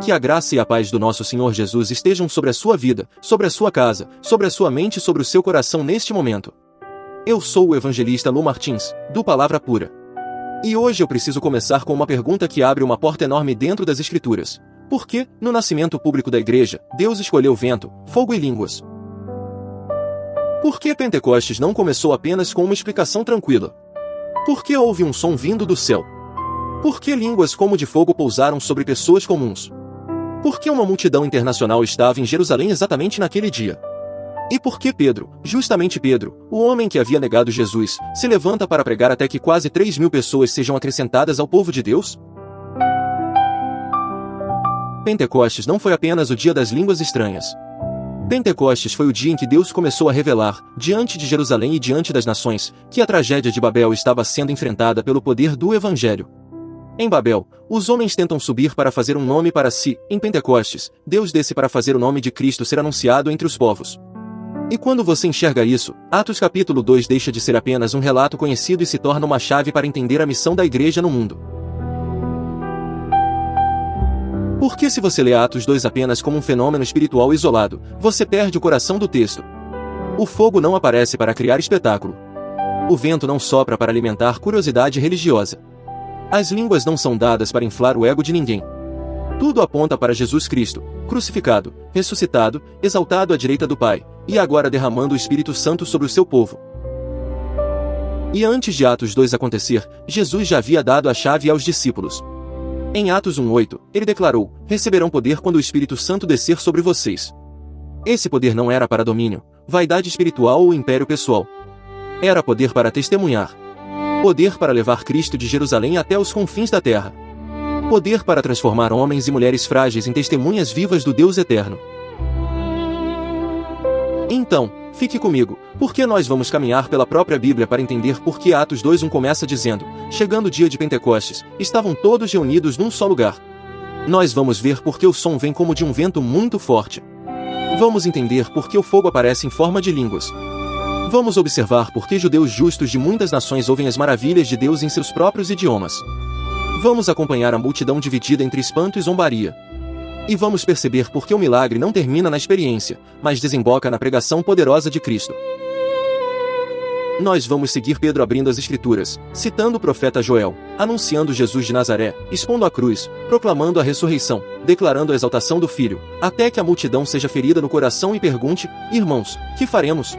Que a graça e a paz do nosso Senhor Jesus estejam sobre a sua vida, sobre a sua casa, sobre a sua mente e sobre o seu coração neste momento. Eu sou o evangelista Lu Martins, do Palavra Pura. E hoje eu preciso começar com uma pergunta que abre uma porta enorme dentro das Escrituras. Por que, no nascimento público da igreja, Deus escolheu vento, fogo e línguas? Por que Pentecostes não começou apenas com uma explicação tranquila? Por que houve um som vindo do céu? Por que línguas como de fogo pousaram sobre pessoas comuns? Por que uma multidão internacional estava em Jerusalém exatamente naquele dia? E por que Pedro, justamente Pedro, o homem que havia negado Jesus, se levanta para pregar até que quase 3.000 pessoas sejam acrescentadas ao povo de Deus? Pentecostes não foi apenas o dia das línguas estranhas. Pentecostes foi o dia em que Deus começou a revelar, diante de Jerusalém e diante das nações, que a tragédia de Babel estava sendo enfrentada pelo poder do Evangelho. Em Babel, os homens tentam subir para fazer um nome para si. Em Pentecostes, Deus desce para fazer o nome de Cristo ser anunciado entre os povos. E quando você enxerga isso, Atos capítulo 2 deixa de ser apenas um relato conhecido e se torna uma chave para entender a missão da igreja no mundo. Porque se você lê Atos 2 apenas como um fenômeno espiritual isolado, você perde o coração do texto. O fogo não aparece para criar espetáculo. O vento não sopra para alimentar curiosidade religiosa. As línguas não são dadas para inflar o ego de ninguém. Tudo aponta para Jesus Cristo, crucificado, ressuscitado, exaltado à direita do Pai, e agora derramando o Espírito Santo sobre o seu povo. E antes de Atos 2 acontecer, Jesus já havia dado a chave aos discípulos. Em Atos 1:8, ele declarou: "Receberão poder quando o Espírito Santo descer sobre vocês." Esse poder não era para domínio, vaidade espiritual ou império pessoal. Era poder para testemunhar. Poder para levar Cristo de Jerusalém até os confins da terra. Poder para transformar homens e mulheres frágeis em testemunhas vivas do Deus eterno. Então, fique comigo, porque nós vamos caminhar pela própria Bíblia para entender por que Atos 2:1 começa dizendo: "Chegando o dia de Pentecostes, estavam todos reunidos num só lugar." Nós vamos ver por que o som vem como de um vento muito forte. Vamos entender por que o fogo aparece em forma de línguas. Vamos observar por que judeus justos de muitas nações ouvem as maravilhas de Deus em seus próprios idiomas. Vamos acompanhar a multidão dividida entre espanto e zombaria. E vamos perceber por que o milagre não termina na experiência, mas desemboca na pregação poderosa de Cristo. Nós vamos seguir Pedro abrindo as Escrituras, citando o profeta Joel, anunciando Jesus de Nazaré, expondo a cruz, proclamando a ressurreição, declarando a exaltação do Filho, até que a multidão seja ferida no coração e pergunte: "Irmãos, que faremos?"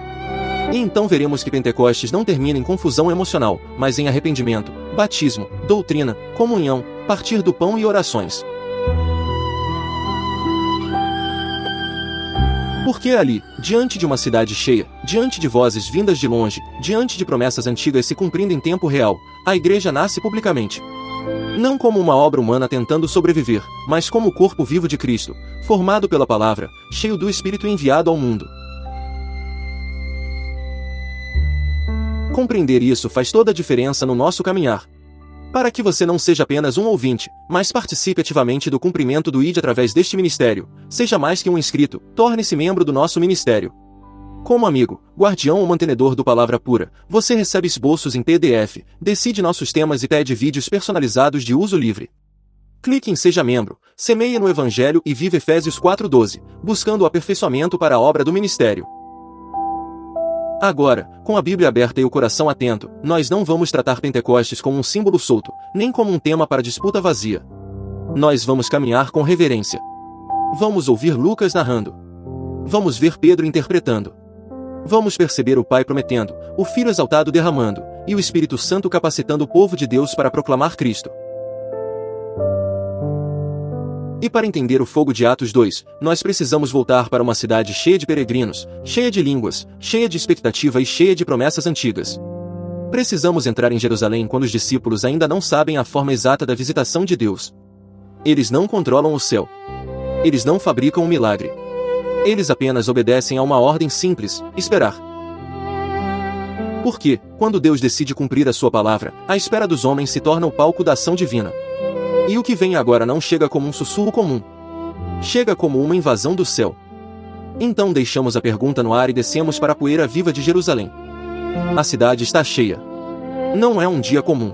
E então veremos que Pentecostes não termina em confusão emocional, mas em arrependimento, batismo, doutrina, comunhão, partir do pão e orações. Porque ali, diante de uma cidade cheia, diante de vozes vindas de longe, diante de promessas antigas se cumprindo em tempo real, a igreja nasce publicamente. Não como uma obra humana tentando sobreviver, mas como o corpo vivo de Cristo, formado pela palavra, cheio do Espírito enviado ao mundo. Compreender isso faz toda a diferença no nosso caminhar. Para que você não seja apenas um ouvinte, mas participe ativamente do cumprimento do ID através deste ministério, seja mais que um inscrito, torne-se membro do nosso ministério. Como amigo, guardião ou mantenedor do Palavra Pura, você recebe esboços em PDF, decide nossos temas e pede vídeos personalizados de uso livre. Clique em Seja Membro, semeie no Evangelho e vive Efésios 4:12, buscando o aperfeiçoamento para a obra do ministério. Agora, com a Bíblia aberta e o coração atento, nós não vamos tratar Pentecostes como um símbolo solto, nem como um tema para disputa vazia. Nós vamos caminhar com reverência. Vamos ouvir Lucas narrando. Vamos ver Pedro interpretando. Vamos perceber o Pai prometendo, o Filho exaltado derramando, e o Espírito Santo capacitando o povo de Deus para proclamar Cristo. E para entender o fogo de Atos 2, nós precisamos voltar para uma cidade cheia de peregrinos, cheia de línguas, cheia de expectativa e cheia de promessas antigas. Precisamos entrar em Jerusalém quando os discípulos ainda não sabem a forma exata da visitação de Deus. Eles não controlam o céu. Eles não fabricam um milagre. Eles apenas obedecem a uma ordem simples: esperar. Porque, quando Deus decide cumprir a sua palavra, a espera dos homens se torna o palco da ação divina. E o que vem agora não chega como um sussurro comum. Chega como uma invasão do céu. Então deixamos a pergunta no ar e descemos para a poeira viva de Jerusalém. A cidade está cheia. Não é um dia comum.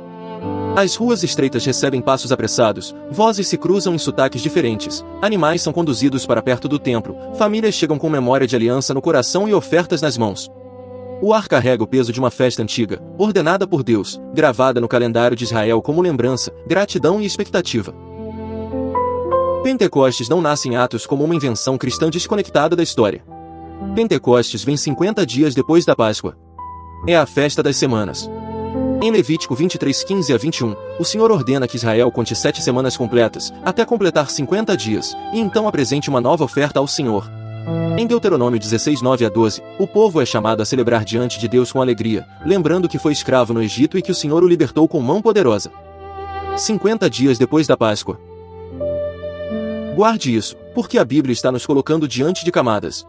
As ruas estreitas recebem passos apressados, vozes se cruzam em sotaques diferentes, animais são conduzidos para perto do templo, famílias chegam com memória de aliança no coração e ofertas nas mãos. O ar carrega o peso de uma festa antiga, ordenada por Deus, gravada no calendário de Israel como lembrança, gratidão e expectativa. Pentecostes não nasce em Atos como uma invenção cristã desconectada da história. Pentecostes vem 50 dias depois da Páscoa. É a festa das semanas. Em Levítico 23:15 a 21, o Senhor ordena que Israel conte 7 semanas completas, até completar 50 dias, e então apresente uma nova oferta ao Senhor. Em Deuteronômio 16:9 a 12, o povo é chamado a celebrar diante de Deus com alegria, lembrando que foi escravo no Egito e que o Senhor o libertou com mão poderosa. 50 dias depois da Páscoa. Guarde isso, porque a Bíblia está nos colocando diante de camadas.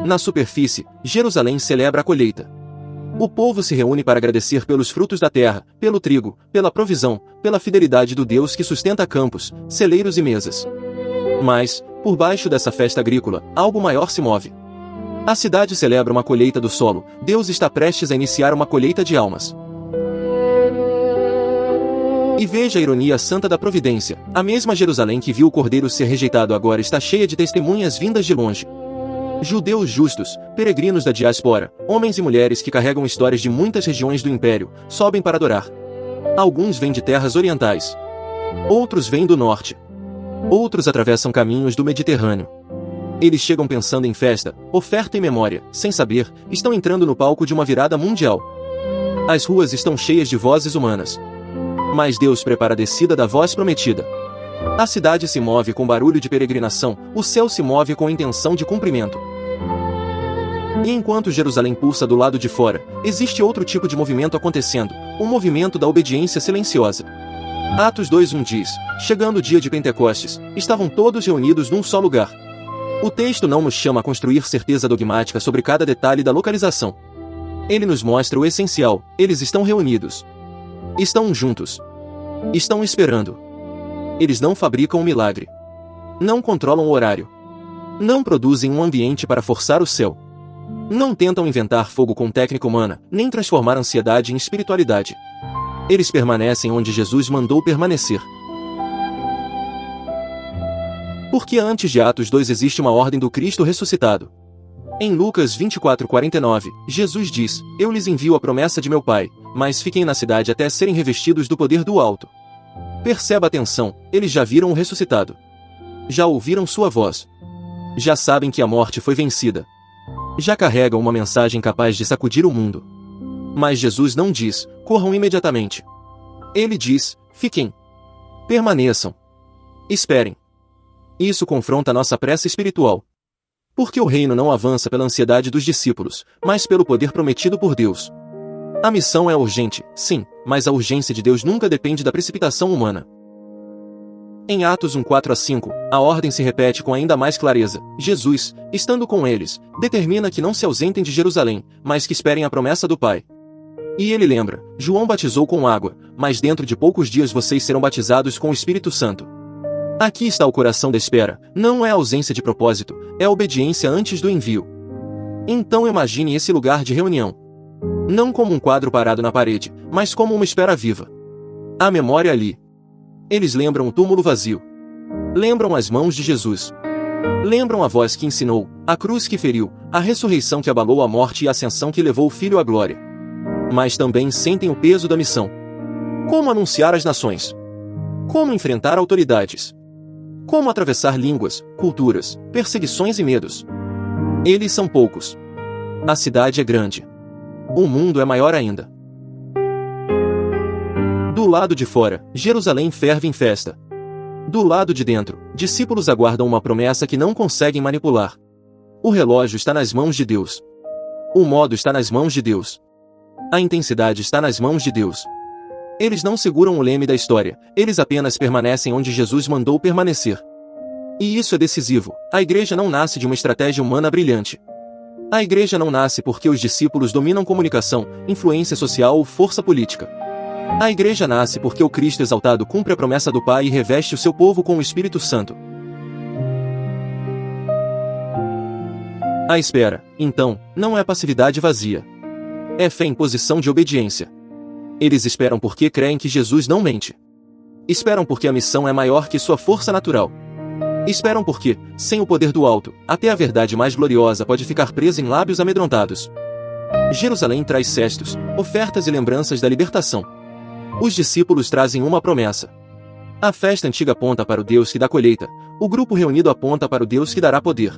Na superfície, Jerusalém celebra a colheita. O povo se reúne para agradecer pelos frutos da terra, pelo trigo, pela provisão, pela fidelidade do Deus que sustenta campos, celeiros e mesas. Mas, por baixo dessa festa agrícola, algo maior se move. A cidade celebra uma colheita do solo, Deus está prestes a iniciar uma colheita de almas. E veja a ironia santa da providência, a mesma Jerusalém que viu o cordeiro ser rejeitado agora está cheia de testemunhas vindas de longe. Judeus justos, peregrinos da diáspora, homens e mulheres que carregam histórias de muitas regiões do império, sobem para adorar. Alguns vêm de terras orientais. Outros vêm do norte. Outros atravessam caminhos do Mediterrâneo. Eles chegam pensando em festa, oferta e memória, sem saber, estão entrando no palco de uma virada mundial. As ruas estão cheias de vozes humanas. Mas Deus prepara a descida da voz prometida. A cidade se move com barulho de peregrinação, o céu se move com intenção de cumprimento. E enquanto Jerusalém pulsa do lado de fora, existe outro tipo de movimento acontecendo, o movimento da obediência silenciosa. Atos 2:1 diz, chegando o dia de Pentecostes, estavam todos reunidos num só lugar. O texto não nos chama a construir certeza dogmática sobre cada detalhe da localização. Ele nos mostra o essencial, eles estão reunidos. Estão juntos. Estão esperando. Eles não fabricam um milagre. Não controlam o horário. Não produzem um ambiente para forçar o céu. Não tentam inventar fogo com técnica humana, nem transformar ansiedade em espiritualidade. Eles permanecem onde Jesus mandou permanecer. Porque antes de Atos 2 existe uma ordem do Cristo ressuscitado. Em Lucas 24:49, Jesus diz, eu lhes envio a promessa de meu Pai, mas fiquem na cidade até serem revestidos do poder do alto. Perceba a atenção, eles já viram o ressuscitado. Já ouviram sua voz. Já sabem que a morte foi vencida. Já carregam uma mensagem capaz de sacudir o mundo. Mas Jesus não diz, corram imediatamente. Ele diz, fiquem. Permaneçam. Esperem. Isso confronta nossa pressa espiritual. Porque o reino não avança pela ansiedade dos discípulos, mas pelo poder prometido por Deus. A missão é urgente, sim, mas a urgência de Deus nunca depende da precipitação humana. Em Atos 1:4-5, a ordem se repete com ainda mais clareza. Jesus, estando com eles, determina que não se ausentem de Jerusalém, mas que esperem a promessa do Pai. E ele lembra, João batizou com água, mas dentro de poucos dias vocês serão batizados com o Espírito Santo. Aqui está o coração da espera, não é ausência de propósito, é obediência antes do envio. Então imagine esse lugar de reunião. Não como um quadro parado na parede, mas como uma espera viva. A memória ali. Eles lembram o túmulo vazio. Lembram as mãos de Jesus. Lembram a voz que ensinou, a cruz que feriu, a ressurreição que abalou a morte e a ascensão que levou o Filho à glória. Mas também sentem o peso da missão. Como anunciar às nações? Como enfrentar autoridades? Como atravessar línguas, culturas, perseguições e medos? Eles são poucos. A cidade é grande. O mundo é maior ainda. Do lado de fora, Jerusalém ferve em festa. Do lado de dentro, discípulos aguardam uma promessa que não conseguem manipular. O relógio está nas mãos de Deus. O modo está nas mãos de Deus. A intensidade está nas mãos de Deus. Eles não seguram o leme da história, eles apenas permanecem onde Jesus mandou permanecer. E isso é decisivo, a igreja não nasce de uma estratégia humana brilhante. A igreja não nasce porque os discípulos dominam comunicação, influência social ou força política. A igreja nasce porque o Cristo exaltado cumpre a promessa do Pai e reveste o seu povo com o Espírito Santo. A espera, então, não é passividade vazia. É fé em posição de obediência. Eles esperam porque creem que Jesus não mente. Esperam porque a missão é maior que sua força natural. Esperam porque, sem o poder do alto, até a verdade mais gloriosa pode ficar presa em lábios amedrontados. Jerusalém traz cestos, ofertas e lembranças da libertação. Os discípulos trazem uma promessa. A festa antiga aponta para o Deus que dá colheita, o grupo reunido aponta para o Deus que dará poder.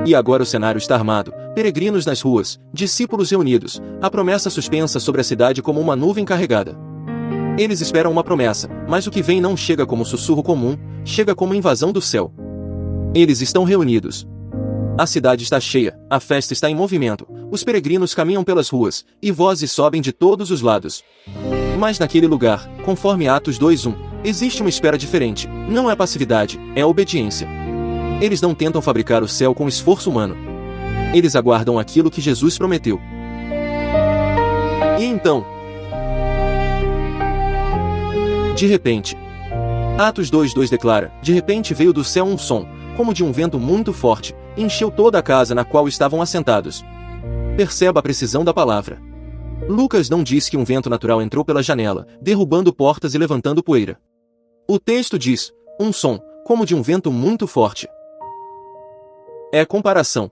E agora o cenário está armado, peregrinos nas ruas, discípulos reunidos, a promessa suspensa sobre a cidade como uma nuvem carregada. Eles esperam uma promessa, mas o que vem não chega como sussurro comum, chega como invasão do céu. Eles estão reunidos. A cidade está cheia, a festa está em movimento, os peregrinos caminham pelas ruas, e vozes sobem de todos os lados. Mas naquele lugar, conforme Atos 2:1, existe uma espera diferente, não é passividade, é obediência. Eles não tentam fabricar o céu com esforço humano. Eles aguardam aquilo que Jesus prometeu. E então, de repente, Atos 2:2 declara, de repente veio do céu um som, como de um vento muito forte, e encheu toda a casa na qual estavam assentados. Perceba a precisão da palavra. Lucas não diz que um vento natural entrou pela janela, derrubando portas e levantando poeira. O texto diz, um som, como de um vento muito forte. É comparação.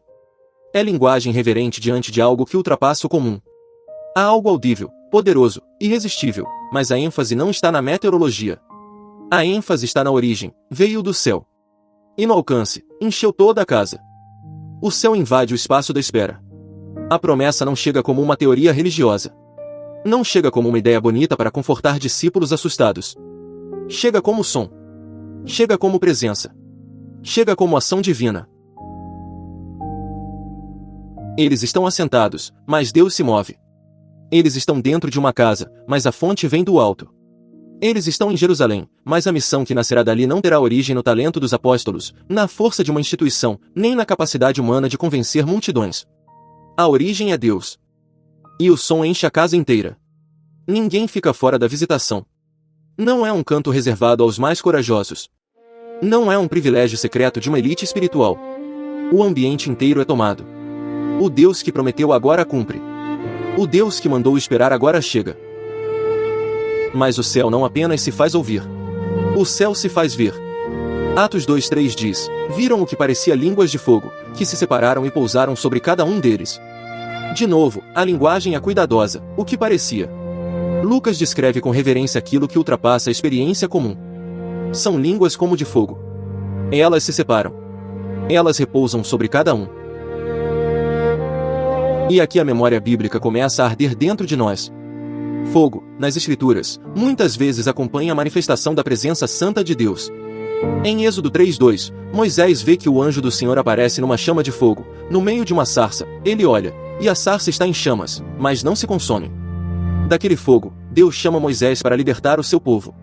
É linguagem reverente diante de algo que ultrapassa o comum. Há algo audível, poderoso, irresistível, mas a ênfase não está na meteorologia. A ênfase está na origem, veio do céu. E no alcance, encheu toda a casa. O céu invade o espaço da espera. A promessa não chega como uma teoria religiosa. Não chega como uma ideia bonita para confortar discípulos assustados. Chega como som. Chega como presença. Chega como ação divina. Eles estão assentados, mas Deus se move. Eles estão dentro de uma casa, mas a fonte vem do alto. Eles estão em Jerusalém, mas a missão que nascerá dali não terá origem no talento dos apóstolos, na força de uma instituição, nem na capacidade humana de convencer multidões. A origem é Deus. E o som enche a casa inteira. Ninguém fica fora da visitação. Não é um canto reservado aos mais corajosos. Não é um privilégio secreto de uma elite espiritual. O ambiente inteiro é tomado. O Deus que prometeu agora cumpre. O Deus que mandou esperar agora chega. Mas o céu não apenas se faz ouvir. O céu se faz ver. Atos 2:3 diz, viram o que parecia línguas de fogo, que se separaram e pousaram sobre cada um deles. De novo, a linguagem é cuidadosa, o que parecia. Lucas descreve com reverência aquilo que ultrapassa a experiência comum. São línguas como de fogo. Elas se separam. Elas repousam sobre cada um. E aqui a memória bíblica começa a arder dentro de nós. Fogo, nas Escrituras, muitas vezes acompanha a manifestação da presença santa de Deus. Em Êxodo 3:2, Moisés vê que o anjo do Senhor aparece numa chama de fogo, no meio de uma sarça. Ele olha, e a sarça está em chamas, mas não se consome. Daquele fogo, Deus chama Moisés para libertar o seu povo.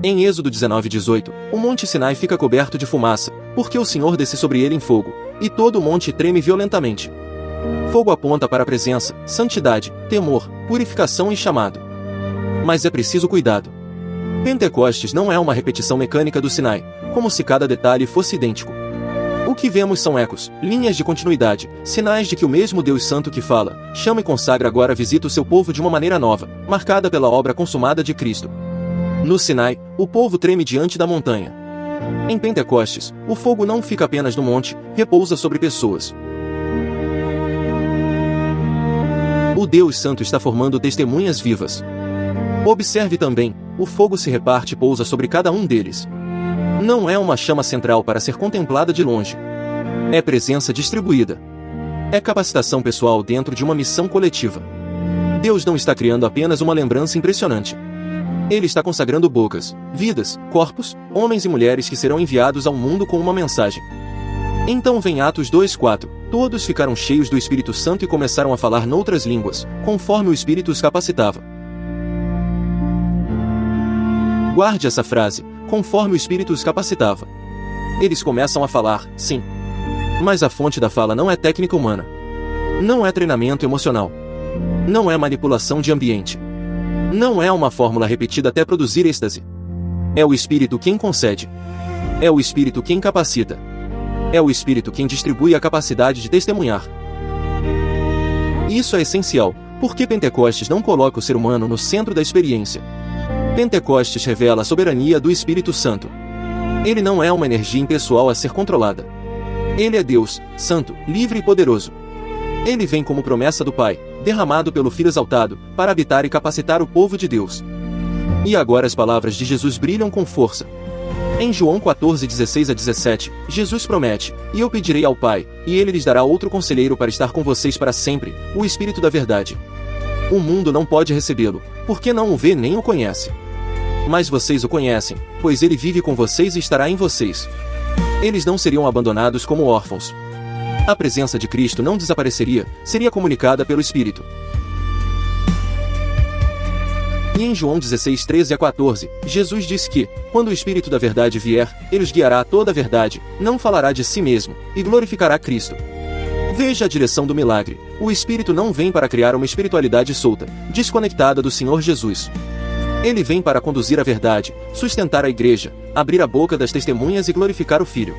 Em Êxodo 19:18, o monte Sinai fica coberto de fumaça, porque o Senhor desce sobre ele em fogo, e todo o monte treme violentamente. Fogo aponta para a presença, santidade, temor, purificação e chamado. Mas é preciso cuidado. Pentecostes não é uma repetição mecânica do Sinai, como se cada detalhe fosse idêntico. O que vemos são ecos, linhas de continuidade, sinais de que o mesmo Deus Santo que fala, chama e consagra agora visita o seu povo de uma maneira nova, marcada pela obra consumada de Cristo. No Sinai, o povo treme diante da montanha. Em Pentecostes, o fogo não fica apenas no monte, repousa sobre pessoas. O Deus Santo está formando testemunhas vivas. Observe também, o fogo se reparte e pousa sobre cada um deles. Não é uma chama central para ser contemplada de longe. É presença distribuída. É capacitação pessoal dentro de uma missão coletiva. Deus não está criando apenas uma lembrança impressionante. Ele está consagrando bocas, vidas, corpos, homens e mulheres que serão enviados ao mundo com uma mensagem. Então vem Atos 2:4. Todos ficaram cheios do Espírito Santo e começaram a falar noutras línguas, conforme o Espírito os capacitava. Guarde essa frase, conforme o Espírito os capacitava. Eles começam a falar, sim. Mas a fonte da fala não é técnica humana. Não é treinamento emocional. Não é manipulação de ambiente. Não é uma fórmula repetida até produzir êxtase. É o Espírito quem concede. É o Espírito quem capacita. É o Espírito quem distribui a capacidade de testemunhar. Isso é essencial, Por que Pentecostes não coloca o ser humano no centro da experiência? Pentecostes revela a soberania do Espírito Santo. Ele não é uma energia impessoal a ser controlada. Ele é Deus, santo, livre e poderoso. Ele vem como promessa do Pai, derramado pelo Filho exaltado, para habitar e capacitar o povo de Deus. E agora as palavras de Jesus brilham com força. Em João 14, 16 a 17, Jesus promete: "E eu pedirei ao Pai, e Ele lhes dará outro conselheiro para estar com vocês para sempre, o Espírito da verdade. O mundo não pode recebê-lo, porque não o vê nem o conhece. Mas vocês o conhecem, pois Ele vive com vocês e estará em vocês. Eles não seriam abandonados como órfãos." A presença de Cristo não desapareceria, seria comunicada pelo Espírito. E em João 16, 13 a 14, Jesus disse que, quando o Espírito da verdade vier, Ele os guiará a toda a verdade, não falará de si mesmo, e glorificará Cristo. Veja a direção do milagre. O Espírito não vem para criar uma espiritualidade solta, desconectada do Senhor Jesus. Ele vem para conduzir a verdade, sustentar a igreja, abrir a boca das testemunhas e glorificar o Filho.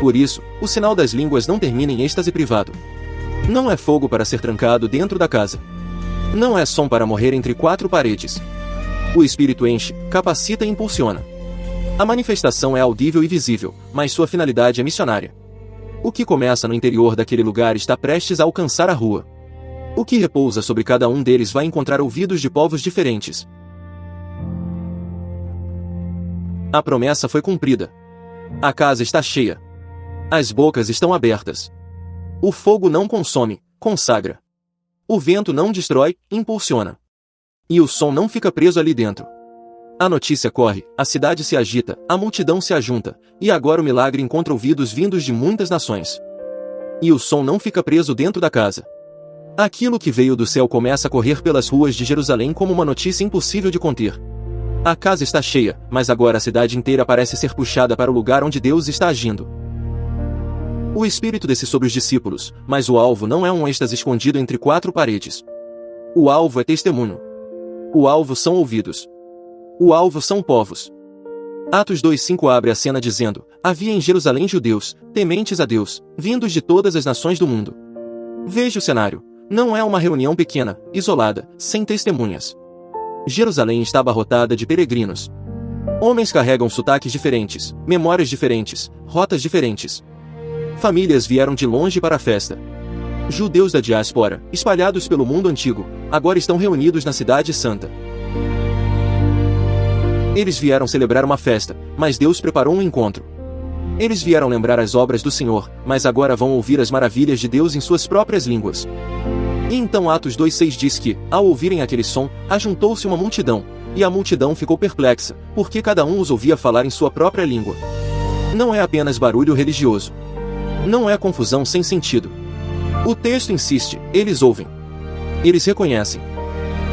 Por isso, o sinal das línguas não termina em êxtase privado. Não é fogo para ser trancado dentro da casa. Não é som para morrer entre quatro paredes. O Espírito enche, capacita e impulsiona. A manifestação é audível e visível, mas sua finalidade é missionária. O que começa no interior daquele lugar está prestes a alcançar a rua. O que repousa sobre cada um deles vai encontrar ouvidos de povos diferentes. A promessa foi cumprida. A casa está cheia. As bocas estão abertas. O fogo não consome, consagra. O vento não destrói, impulsiona. E o som não fica preso ali dentro. A notícia corre, a cidade se agita, a multidão se ajunta, e agora o milagre encontra ouvidos vindos de muitas nações. E o som não fica preso dentro da casa. Aquilo que veio do céu começa a correr pelas ruas de Jerusalém como uma notícia impossível de conter. A casa está cheia, mas agora a cidade inteira parece ser puxada para o lugar onde Deus está agindo. O Espírito desce sobre os discípulos, mas o alvo não é um êxtase escondido entre quatro paredes. O alvo é testemunho. O alvo são ouvidos. O alvo são povos. Atos 2:5 abre a cena dizendo: "Havia em Jerusalém judeus, tementes a Deus, vindos de todas as nações do mundo." Veja o cenário. Não é uma reunião pequena, isolada, sem testemunhas. Jerusalém está abarrotada de peregrinos. Homens carregam sotaques diferentes, memórias diferentes, rotas diferentes. Famílias vieram de longe para a festa. Judeus da diáspora, espalhados pelo mundo antigo, agora estão reunidos na Cidade Santa. Eles vieram celebrar uma festa, mas Deus preparou um encontro. Eles vieram lembrar as obras do Senhor, mas agora vão ouvir as maravilhas de Deus em suas próprias línguas. E então Atos 2:6 diz que, ao ouvirem aquele som, ajuntou-se uma multidão, e a multidão ficou perplexa, porque cada um os ouvia falar em sua própria língua. Não é apenas barulho religioso. Não é confusão sem sentido. O texto insiste: eles ouvem. Eles reconhecem.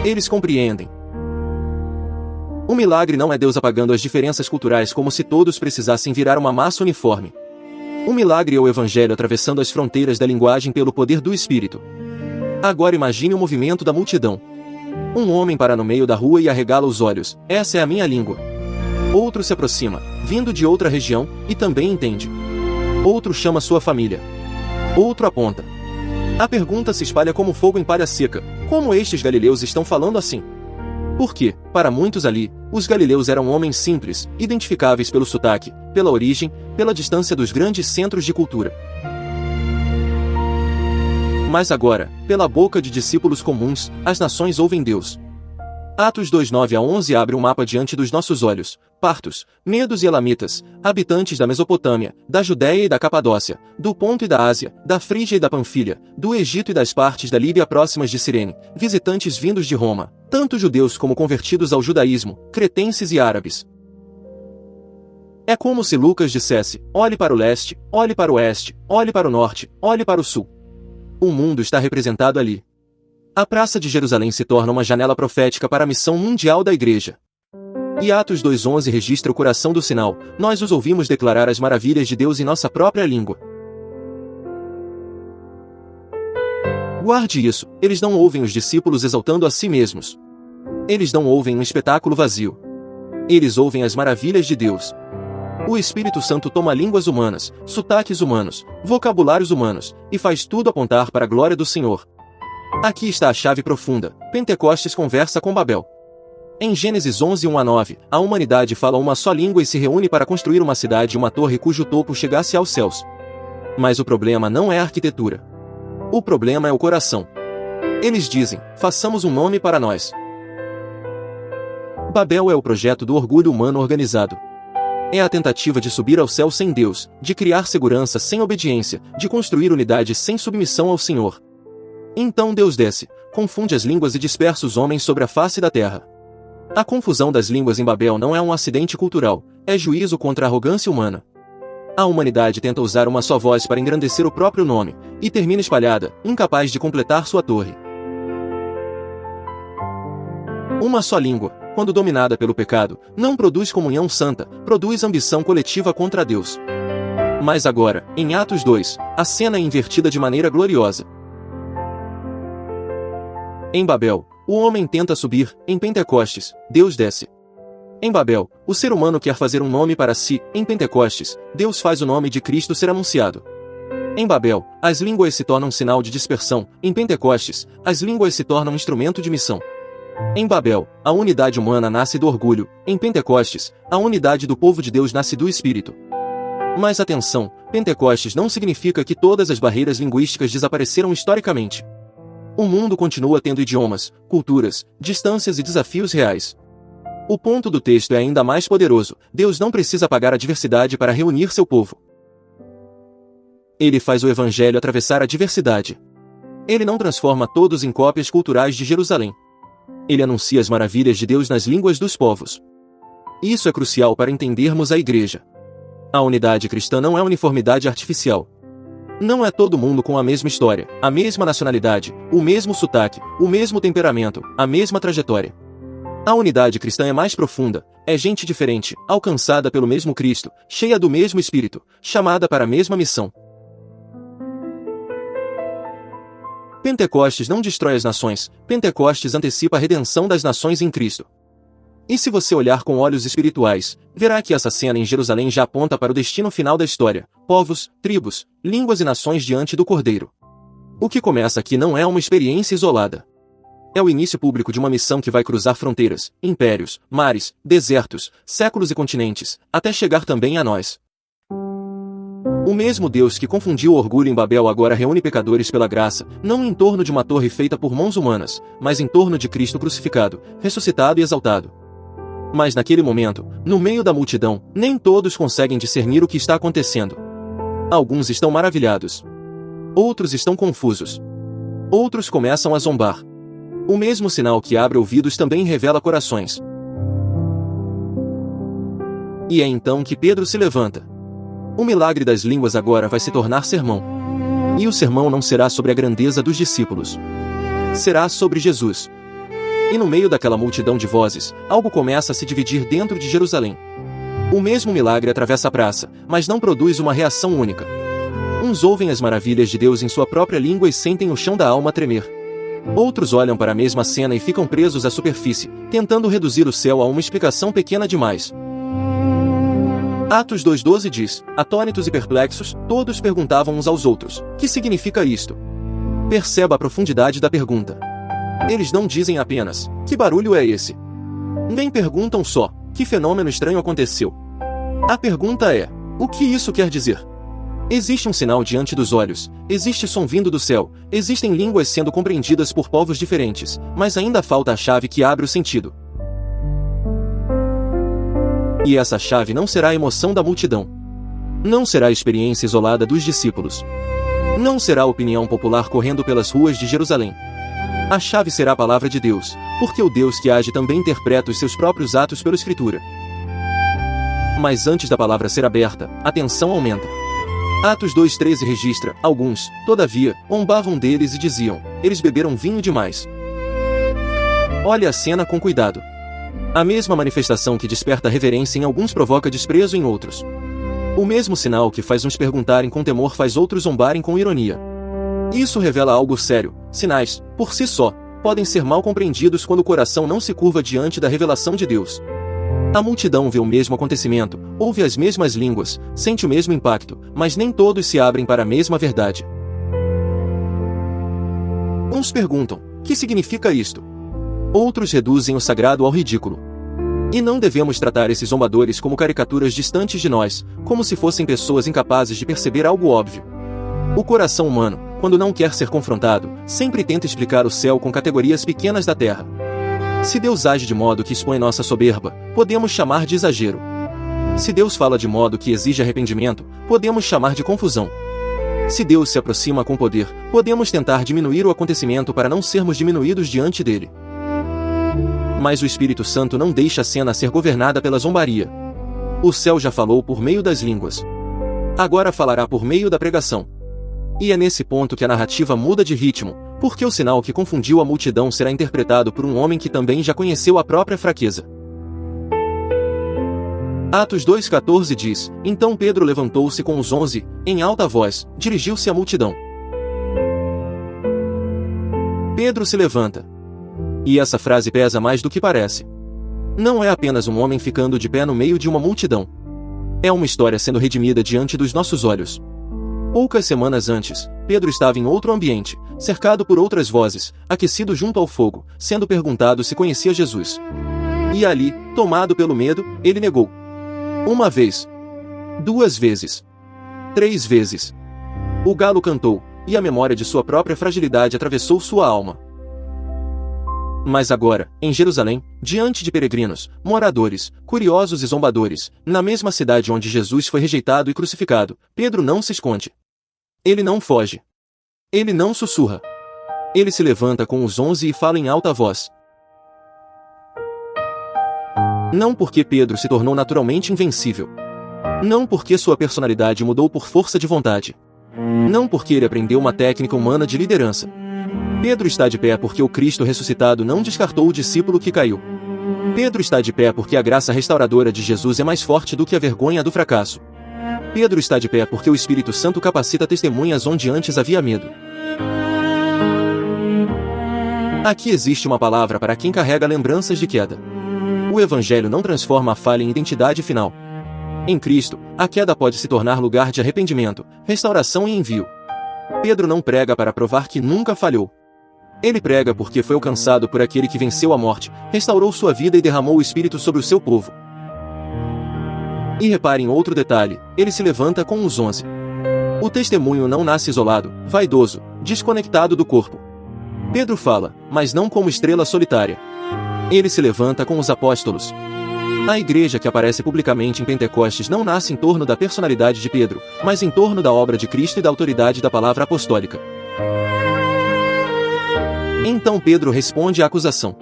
Eles compreendem. O milagre não é Deus apagando as diferenças culturais como se todos precisassem virar uma massa uniforme. O milagre é o Evangelho atravessando as fronteiras da linguagem pelo poder do Espírito. Agora imagine o movimento da multidão. Um homem para no meio da rua e arregala os olhos: "Essa é a minha língua." Outro se aproxima, vindo de outra região, e também entende. Outro chama sua família. Outro aponta. A pergunta se espalha como fogo em palha seca: como estes galileus estão falando assim? Porque, para muitos ali, os galileus eram homens simples, identificáveis pelo sotaque, pela origem, pela distância dos grandes centros de cultura. Mas agora, pela boca de discípulos comuns, as nações ouvem Deus. Atos 2:9 a 11 abre um mapa diante dos nossos olhos: partos, medos e elamitas, habitantes da Mesopotâmia, da Judéia e da Capadócia, do Ponto e da Ásia, da Frígia e da Panfilha, do Egito e das partes da Líbia próximas de Cirene, visitantes vindos de Roma, tanto judeus como convertidos ao judaísmo, cretenses e árabes. É como se Lucas dissesse: olhe para o leste, olhe para o oeste, olhe para o norte, olhe para o sul. O mundo está representado ali. A Praça de Jerusalém se torna uma janela profética para a missão mundial da Igreja. E Atos 2:11 registra o coração do sinal: nós os ouvimos declarar as maravilhas de Deus em nossa própria língua. Guarde isso: eles não ouvem os discípulos exaltando a si mesmos. Eles não ouvem um espetáculo vazio. Eles ouvem as maravilhas de Deus. O Espírito Santo toma línguas humanas, sotaques humanos, vocabulários humanos, e faz tudo apontar para a glória do Senhor. Aqui está a chave profunda. Pentecostes conversa com Babel. Em Gênesis 11, 1-9, a humanidade fala uma só língua e se reúne para construir uma cidade e uma torre cujo topo chegasse aos céus. Mas o problema não é a arquitetura. O problema é o coração. Eles dizem, façamos um nome para nós. Babel é o projeto do orgulho humano organizado. É a tentativa de subir ao céu sem Deus, de criar segurança sem obediência, de construir unidade sem submissão ao Senhor. Então Deus desce, confunde as línguas e dispersa os homens sobre a face da terra. A confusão das línguas em Babel não é um acidente cultural, é juízo contra a arrogância humana. A humanidade tenta usar uma só voz para engrandecer o próprio nome, e termina espalhada, incapaz de completar sua torre. Uma só língua, quando dominada pelo pecado, não produz comunhão santa, produz ambição coletiva contra Deus. Mas agora, em Atos 2, a cena é invertida de maneira gloriosa. Em Babel, o homem tenta subir, em Pentecostes, Deus desce. Em Babel, o ser humano quer fazer um nome para si, em Pentecostes, Deus faz o nome de Cristo ser anunciado. Em Babel, as línguas se tornam sinal de dispersão, em Pentecostes, as línguas se tornam instrumento de missão. Em Babel, a unidade humana nasce do orgulho, em Pentecostes, a unidade do povo de Deus nasce do Espírito. Mas atenção, Pentecostes não significa que todas as barreiras linguísticas desapareceram historicamente. O mundo continua tendo idiomas, culturas, distâncias e desafios reais. O ponto do texto é ainda mais poderoso. Deus não precisa apagar a diversidade para reunir seu povo. Ele faz o evangelho atravessar a diversidade. Ele não transforma todos em cópias culturais de Jerusalém. Ele anuncia as maravilhas de Deus nas línguas dos povos. Isso é crucial para entendermos a igreja. A unidade cristã não é uniformidade artificial. Não é todo mundo com a mesma história, a mesma nacionalidade, o mesmo sotaque, o mesmo temperamento, a mesma trajetória. A unidade cristã é mais profunda, é gente diferente, alcançada pelo mesmo Cristo, cheia do mesmo Espírito, chamada para a mesma missão. Pentecostes não destrói as nações, Pentecostes antecipa a redenção das nações em Cristo. E se você olhar com olhos espirituais, verá que essa cena em Jerusalém já aponta para o destino final da história, povos, tribos, línguas e nações diante do Cordeiro. O que começa aqui não é uma experiência isolada. É o início público de uma missão que vai cruzar fronteiras, impérios, mares, desertos, séculos e continentes, até chegar também a nós. O mesmo Deus que confundiu o orgulho em Babel agora reúne pecadores pela graça, não em torno de uma torre feita por mãos humanas, mas em torno de Cristo crucificado, ressuscitado e exaltado. Mas naquele momento, no meio da multidão, nem todos conseguem discernir o que está acontecendo. Alguns estão maravilhados. Outros estão confusos. Outros começam a zombar. O mesmo sinal que abre ouvidos também revela corações. E é então que Pedro se levanta. O milagre das línguas agora vai se tornar sermão. E o sermão não será sobre a grandeza dos discípulos. Será sobre Jesus. E no meio daquela multidão de vozes, algo começa a se dividir dentro de Jerusalém. O mesmo milagre atravessa a praça, mas não produz uma reação única. Uns ouvem as maravilhas de Deus em sua própria língua e sentem o chão da alma tremer. Outros olham para a mesma cena e ficam presos à superfície, tentando reduzir o céu a uma explicação pequena demais. Atos 2:12 diz, atônitos e perplexos, todos perguntavam uns aos outros, que significa isto? Perceba a profundidade da pergunta. Eles não dizem apenas, que barulho é esse? Nem perguntam só, que fenômeno estranho aconteceu? A pergunta é, o que isso quer dizer? Existe um sinal diante dos olhos, existe som vindo do céu, existem línguas sendo compreendidas por povos diferentes, mas ainda falta a chave que abre o sentido. E essa chave não será a emoção da multidão. Não será a experiência isolada dos discípulos. Não será a opinião popular correndo pelas ruas de Jerusalém. A chave será a palavra de Deus, porque o Deus que age também interpreta os seus próprios atos pela Escritura. Mas antes da palavra ser aberta, a tensão aumenta. Atos 2:13 registra, alguns, todavia, zombavam deles e diziam, eles beberam vinho demais. Olhe a cena com cuidado. A mesma manifestação que desperta reverência em alguns provoca desprezo em outros. O mesmo sinal que faz uns perguntarem com temor faz outros zombarem com ironia. Isso revela algo sério. Sinais, por si só, podem ser mal compreendidos quando o coração não se curva diante da revelação de Deus. A multidão vê o mesmo acontecimento, ouve as mesmas línguas, sente o mesmo impacto, mas nem todos se abrem para a mesma verdade. Uns perguntam: que significa isto? Outros reduzem o sagrado ao ridículo. E não devemos tratar esses zombadores como caricaturas distantes de nós, como se fossem pessoas incapazes de perceber algo óbvio. O coração humano, quando não quer ser confrontado, sempre tenta explicar o céu com categorias pequenas da terra. Se Deus age de modo que expõe nossa soberba, podemos chamar de exagero. Se Deus fala de modo que exige arrependimento, podemos chamar de confusão. Se Deus se aproxima com poder, podemos tentar diminuir o acontecimento para não sermos diminuídos diante dele. Mas o Espírito Santo não deixa a cena ser governada pela zombaria. O céu já falou por meio das línguas. Agora falará por meio da pregação. E é nesse ponto que a narrativa muda de ritmo, porque o sinal que confundiu a multidão será interpretado por um homem que também já conheceu a própria fraqueza. Atos 2,14 diz: Então Pedro levantou-se com os 11, em alta voz, dirigiu-se à multidão. Pedro se levanta. E essa frase pesa mais do que parece. Não é apenas um homem ficando de pé no meio de uma multidão. É uma história sendo redimida diante dos nossos olhos. Poucas semanas antes, Pedro estava em outro ambiente, cercado por outras vozes, aquecido junto ao fogo, sendo perguntado se conhecia Jesus. E ali, tomado pelo medo, ele negou. 1 vez. 2 vezes. 3 vezes. O galo cantou, e a memória de sua própria fragilidade atravessou sua alma. Mas agora, em Jerusalém, diante de peregrinos, moradores, curiosos e zombadores, na mesma cidade onde Jesus foi rejeitado e crucificado, Pedro não se esconde. Ele não foge. Ele não sussurra. Ele se levanta com os 11 e fala em alta voz. Não porque Pedro se tornou naturalmente invencível. Não porque sua personalidade mudou por força de vontade. Não porque ele aprendeu uma técnica humana de liderança. Pedro está de pé porque o Cristo ressuscitado não descartou o discípulo que caiu. Pedro está de pé porque a graça restauradora de Jesus é mais forte do que a vergonha do fracasso. Pedro está de pé porque o Espírito Santo capacita testemunhas onde antes havia medo. Aqui existe uma palavra para quem carrega lembranças de queda. O Evangelho não transforma a falha em identidade final. Em Cristo, a queda pode se tornar lugar de arrependimento, restauração e envio. Pedro não prega para provar que nunca falhou. Ele prega porque foi alcançado por aquele que venceu a morte, restaurou sua vida e derramou o Espírito sobre o seu povo. E repare em outro detalhe, ele se levanta com os 11. O testemunho não nasce isolado, vaidoso, desconectado do corpo. Pedro fala, mas não como estrela solitária. Ele se levanta com os apóstolos. A igreja que aparece publicamente em Pentecostes não nasce em torno da personalidade de Pedro, mas em torno da obra de Cristo e da autoridade da palavra apostólica. Então Pedro responde à acusação.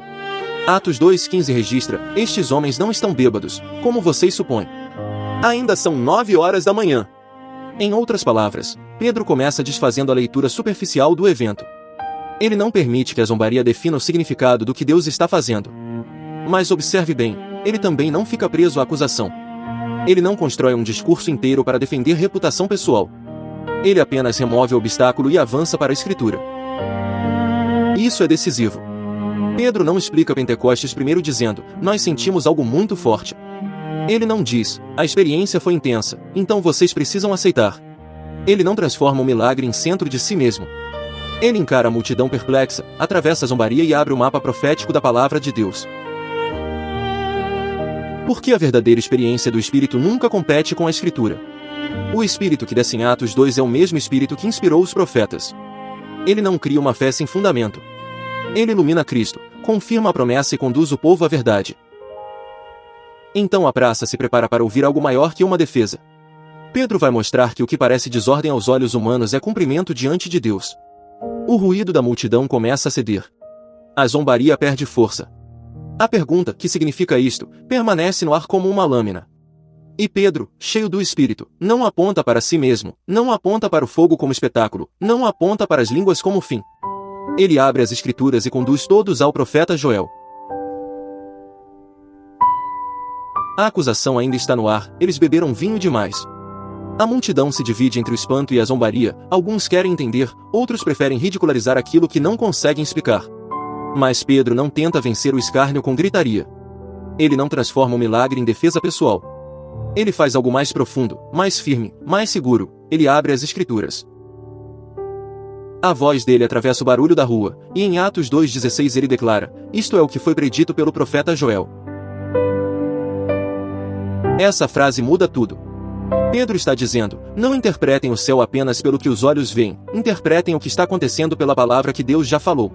Atos 2,15 registra: Estes homens não estão bêbados, como vocês supõem. Ainda são 9 horas da manhã. Em outras palavras, Pedro começa desfazendo a leitura superficial do evento. Ele não permite que a zombaria defina o significado do que Deus está fazendo. Mas observe bem, ele também não fica preso à acusação. Ele não constrói um discurso inteiro para defender reputação pessoal. Ele apenas remove o obstáculo e avança para a Escritura. Isso é decisivo. Pedro não explica Pentecostes primeiro dizendo, nós sentimos algo muito forte. Ele não diz, a experiência foi intensa, então vocês precisam aceitar. Ele não transforma o milagre em centro de si mesmo. Ele encara a multidão perplexa, atravessa a zombaria e abre o mapa profético da palavra de Deus. Porque a verdadeira experiência do Espírito nunca compete com a Escritura. O Espírito que desce em Atos 2 é o mesmo Espírito que inspirou os profetas. Ele não cria uma fé sem fundamento. Ele ilumina Cristo, confirma a promessa e conduz o povo à verdade. Então a praça se prepara para ouvir algo maior que uma defesa. Pedro vai mostrar que o que parece desordem aos olhos humanos é cumprimento diante de Deus. O ruído da multidão começa a ceder. A zombaria perde força. A pergunta, que significa isto, permanece no ar como uma lâmina. E Pedro, cheio do Espírito, não aponta para si mesmo, não aponta para o fogo como espetáculo, não aponta para as línguas como fim. Ele abre as Escrituras e conduz todos ao profeta Joel. A acusação ainda está no ar, eles beberam vinho demais. A multidão se divide entre o espanto e a zombaria, alguns querem entender, outros preferem ridicularizar aquilo que não conseguem explicar. Mas Pedro não tenta vencer o escárnio com gritaria. Ele não transforma o milagre em defesa pessoal. Ele faz algo mais profundo, mais firme, mais seguro, ele abre as Escrituras. A voz dele atravessa o barulho da rua, e em Atos 2,16 ele declara: isto é o que foi predito pelo profeta Joel. Essa frase muda tudo. Pedro está dizendo: não interpretem o céu apenas pelo que os olhos veem, interpretem o que está acontecendo pela palavra que Deus já falou.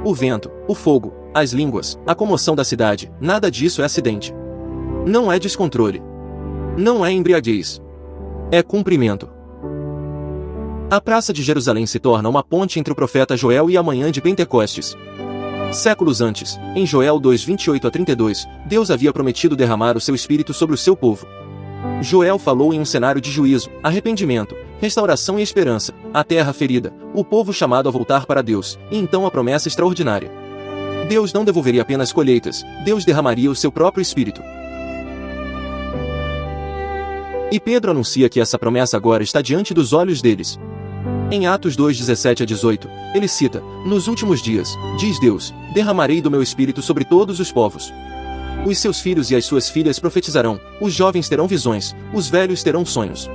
O vento, o fogo, as línguas, a comoção da cidade, nada disso é acidente. Não é descontrole. Não é embriaguez. É cumprimento. A praça de Jerusalém se torna uma ponte entre o profeta Joel e a manhã de Pentecostes. Séculos antes, em Joel 2:28-32, Deus havia prometido derramar o seu espírito sobre o seu povo. Joel falou em um cenário de juízo, arrependimento, restauração e esperança, a terra ferida, o povo chamado a voltar para Deus, e então a promessa extraordinária. Deus não devolveria apenas colheitas, Deus derramaria o seu próprio espírito. E Pedro anuncia que essa promessa agora está diante dos olhos deles. Em Atos 2:17-18, ele cita: nos últimos dias, diz Deus, derramarei do meu espírito sobre todos os povos. Os seus filhos e as suas filhas profetizarão, os jovens terão visões, os velhos terão sonhos.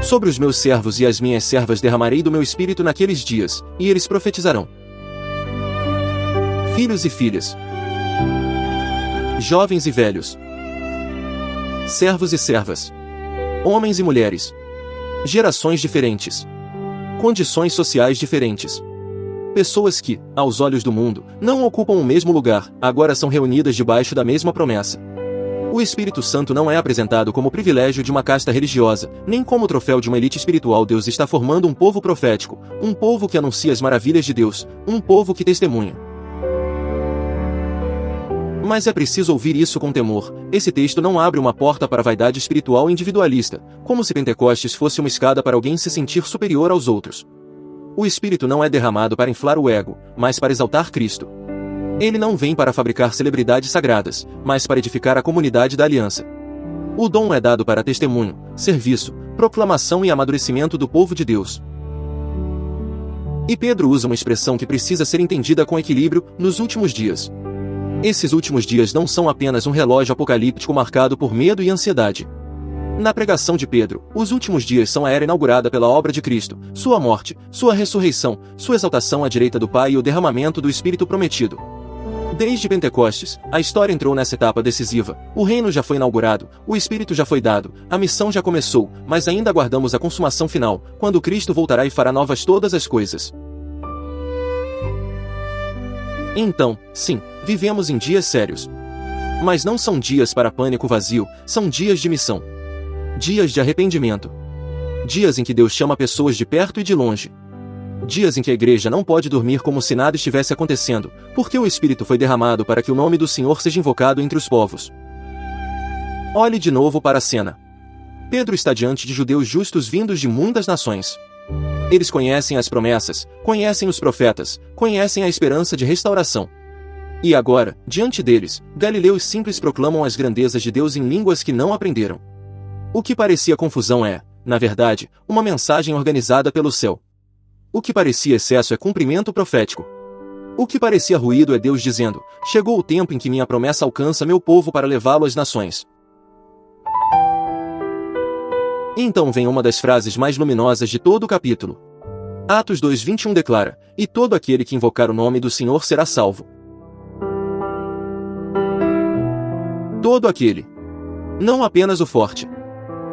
Sobre os meus servos e as minhas servas derramarei do meu espírito naqueles dias, e eles profetizarão. Filhos e filhas, jovens e velhos, servos e servas, homens e mulheres, gerações diferentes, condições sociais diferentes. Pessoas que, aos olhos do mundo, não ocupam o mesmo lugar, agora são reunidas debaixo da mesma promessa. O Espírito Santo não é apresentado como privilégio de uma casta religiosa, nem como troféu de uma elite espiritual. Deus está formando um povo profético, um povo que anuncia as maravilhas de Deus, um povo que testemunha. Mas é preciso ouvir isso com temor. Esse texto não abre uma porta para a vaidade espiritual individualista, como se Pentecostes fosse uma escada para alguém se sentir superior aos outros. O Espírito não é derramado para inflar o ego, mas para exaltar Cristo. Ele não vem para fabricar celebridades sagradas, mas para edificar a comunidade da aliança. O dom é dado para testemunho, serviço, proclamação e amadurecimento do povo de Deus. E Pedro usa uma expressão que precisa ser entendida com equilíbrio: nos últimos dias. Esses últimos dias não são apenas um relógio apocalíptico marcado por medo e ansiedade. Na pregação de Pedro, os últimos dias são a era inaugurada pela obra de Cristo, sua morte, sua ressurreição, sua exaltação à direita do Pai e o derramamento do Espírito prometido. Desde Pentecostes, a história entrou nessa etapa decisiva. O reino já foi inaugurado, o Espírito já foi dado, a missão já começou, mas ainda aguardamos a consumação final, quando Cristo voltará e fará novas todas as coisas. Então, sim, vivemos em dias sérios. Mas não são dias para pânico vazio, são dias de missão. Dias de arrependimento. Dias em que Deus chama pessoas de perto e de longe. Dias em que a igreja não pode dormir como se nada estivesse acontecendo, porque o Espírito foi derramado para que o nome do Senhor seja invocado entre os povos. Olhe de novo para a cena. Pedro está diante de judeus justos vindos de muitas nações. Eles conhecem as promessas, conhecem os profetas, conhecem a esperança de restauração. E agora, diante deles, galileus simples proclamam as grandezas de Deus em línguas que não aprenderam. O que parecia confusão é, na verdade, uma mensagem organizada pelo céu. O que parecia excesso é cumprimento profético. O que parecia ruído é Deus dizendo: chegou o tempo em que minha promessa alcança meu povo para levá-lo às nações. Então vem uma das frases mais luminosas de todo o capítulo. Atos 2:21 declara: e todo aquele que invocar o nome do Senhor será salvo. Todo aquele. Não apenas o forte.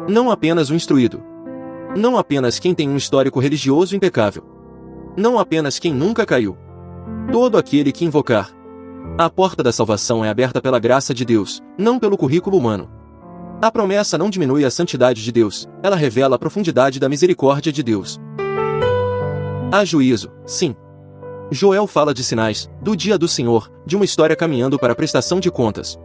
Não apenas o instruído. Não apenas quem tem um histórico religioso impecável. Não apenas quem nunca caiu. Todo aquele que invocar. A porta da salvação é aberta pela graça de Deus, não pelo currículo humano. A promessa não diminui a santidade de Deus, ela revela a profundidade da misericórdia de Deus. Há juízo, sim. Joel fala de sinais, do dia do Senhor, de uma história caminhando para a prestação de contas.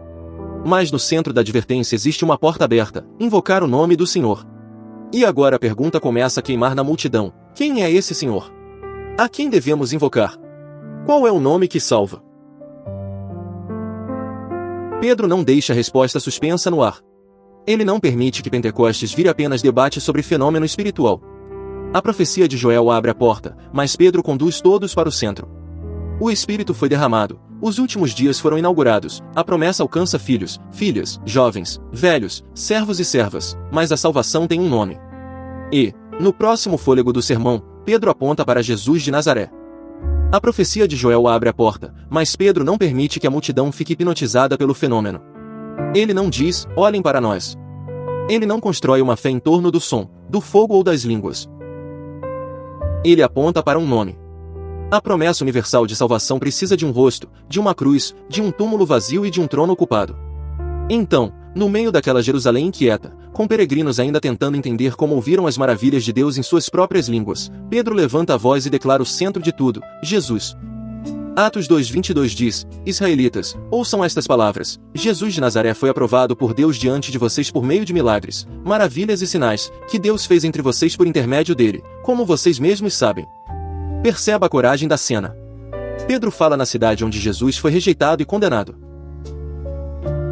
Mas no centro da advertência existe uma porta aberta: invocar o nome do Senhor. E agora a pergunta começa a queimar na multidão: quem é esse Senhor? A quem devemos invocar? Qual é o nome que salva? Pedro não deixa a resposta suspensa no ar. Ele não permite que Pentecostes vire apenas debate sobre fenômeno espiritual. A profecia de Joel abre a porta, mas Pedro conduz todos para o centro. O Espírito foi derramado, os últimos dias foram inaugurados, a promessa alcança filhos, filhas, jovens, velhos, servos e servas, mas a salvação tem um nome. E, no próximo fôlego do sermão, Pedro aponta para Jesus de Nazaré. A profecia de Joel abre a porta, mas Pedro não permite que a multidão fique hipnotizada pelo fenômeno. Ele não diz, olhem para nós. Ele não constrói uma fé em torno do som, do fogo ou das línguas. Ele aponta para um nome. A promessa universal de salvação precisa de um rosto, de uma cruz, de um túmulo vazio e de um trono ocupado. Então, no meio daquela Jerusalém inquieta, com peregrinos ainda tentando entender como ouviram as maravilhas de Deus em suas próprias línguas, Pedro levanta a voz e declara o centro de tudo, Jesus. Atos 2:22 diz, Israelitas, ouçam estas palavras, Jesus de Nazaré foi aprovado por Deus diante de vocês por meio de milagres, maravilhas e sinais, que Deus fez entre vocês por intermédio dele, como vocês mesmos sabem. Perceba a coragem da cena. Pedro fala na cidade onde Jesus foi rejeitado e condenado.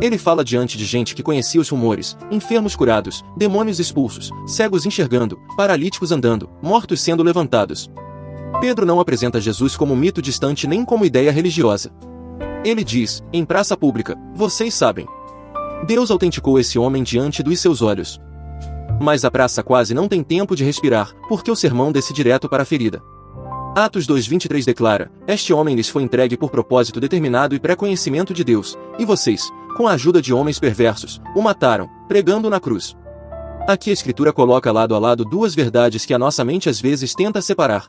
Ele fala diante de gente que conhecia os rumores, enfermos curados, demônios expulsos, cegos enxergando, paralíticos andando, mortos sendo levantados. Pedro não apresenta Jesus como um mito distante nem como ideia religiosa. Ele diz, em praça pública, vocês sabem. Deus autenticou esse homem diante dos seus olhos. Mas a praça quase não tem tempo de respirar, porque o sermão desce direto para a ferida. Atos 2:23 declara, este homem lhes foi entregue por propósito determinado e pré-conhecimento de Deus, e vocês, com a ajuda de homens perversos, o mataram, pregando-o na cruz. Aqui a Escritura coloca lado a lado duas verdades que a nossa mente às vezes tenta separar.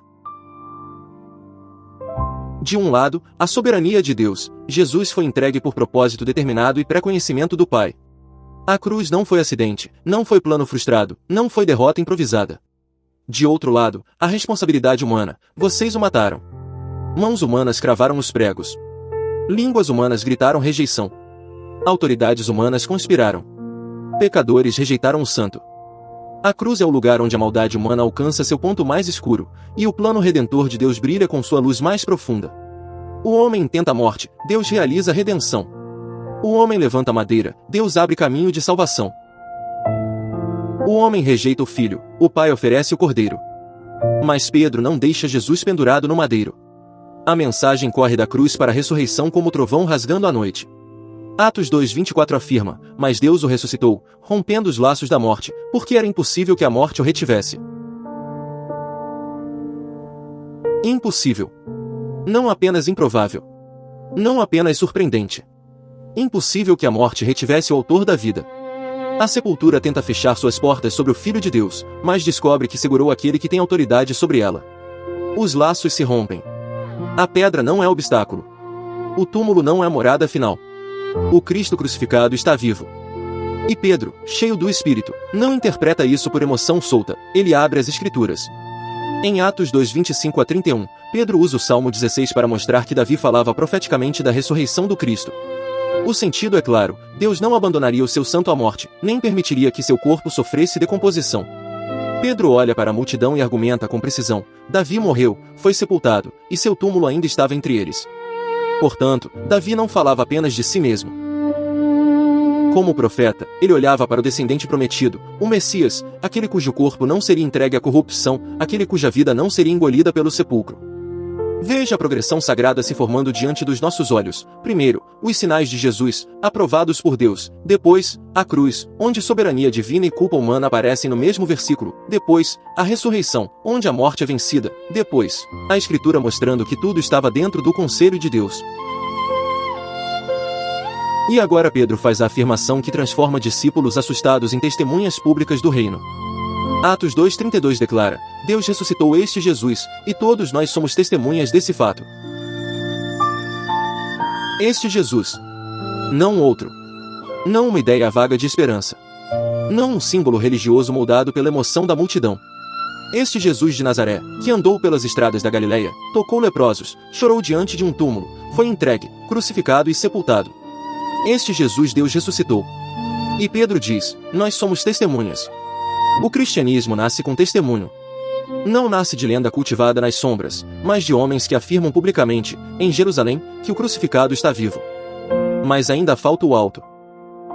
De um lado, a soberania de Deus, Jesus foi entregue por propósito determinado e pré-conhecimento do Pai. A cruz não foi acidente, não foi plano frustrado, não foi derrota improvisada. De outro lado, a responsabilidade humana, vocês o mataram. Mãos humanas cravaram os pregos. Línguas humanas gritaram rejeição. Autoridades humanas conspiraram. Pecadores rejeitaram o santo. A cruz é o lugar onde a maldade humana alcança seu ponto mais escuro, e o plano redentor de Deus brilha com sua luz mais profunda. O homem intenta a morte, Deus realiza a redenção. O homem levanta a madeira, Deus abre caminho de salvação. O homem rejeita o filho, o pai oferece o cordeiro. Mas Pedro não deixa Jesus pendurado no madeiro. A mensagem corre da cruz para a ressurreição como o trovão rasgando a noite. Atos 2:24 afirma, mas Deus o ressuscitou, rompendo os laços da morte, porque era impossível que a morte o retivesse. Impossível. Não apenas improvável. Não apenas surpreendente. Impossível que a morte retivesse o autor da vida. A sepultura tenta fechar suas portas sobre o Filho de Deus, mas descobre que segurou aquele que tem autoridade sobre ela. Os laços se rompem. A pedra não é obstáculo. O túmulo não é a morada final. O Cristo crucificado está vivo. E Pedro, cheio do Espírito, não interpreta isso por emoção solta, ele abre as Escrituras. Em Atos 2:25-31, Pedro usa o Salmo 16 para mostrar que Davi falava profeticamente da ressurreição do Cristo. O sentido é claro, Deus não abandonaria o seu santo à morte, nem permitiria que seu corpo sofresse decomposição. Pedro olha para a multidão e argumenta com precisão, Davi morreu, foi sepultado, e seu túmulo ainda estava entre eles. Portanto, Davi não falava apenas de si mesmo. Como profeta, ele olhava para o descendente prometido, o Messias, aquele cujo corpo não seria entregue à corrupção, aquele cuja vida não seria engolida pelo sepulcro. Veja a progressão sagrada se formando diante dos nossos olhos. Primeiro, os sinais de Jesus, aprovados por Deus. Depois, a cruz, onde soberania divina e culpa humana aparecem no mesmo versículo. Depois, a ressurreição, onde a morte é vencida. Depois, a Escritura mostrando que tudo estava dentro do conselho de Deus. E agora Pedro faz a afirmação que transforma discípulos assustados em testemunhas públicas do reino. Atos 2:32 declara, Deus ressuscitou este Jesus, e todos nós somos testemunhas desse fato. Este Jesus. Não outro. Não uma ideia vaga de esperança. Não um símbolo religioso moldado pela emoção da multidão. Este Jesus de Nazaré, que andou pelas estradas da Galileia, tocou leprosos, chorou diante de um túmulo, foi entregue, crucificado e sepultado. Este Jesus Deus ressuscitou. E Pedro diz, nós somos testemunhas. O cristianismo nasce com testemunho. Não nasce de lenda cultivada nas sombras, mas de homens que afirmam publicamente, em Jerusalém, que o crucificado está vivo. Mas ainda falta o alto.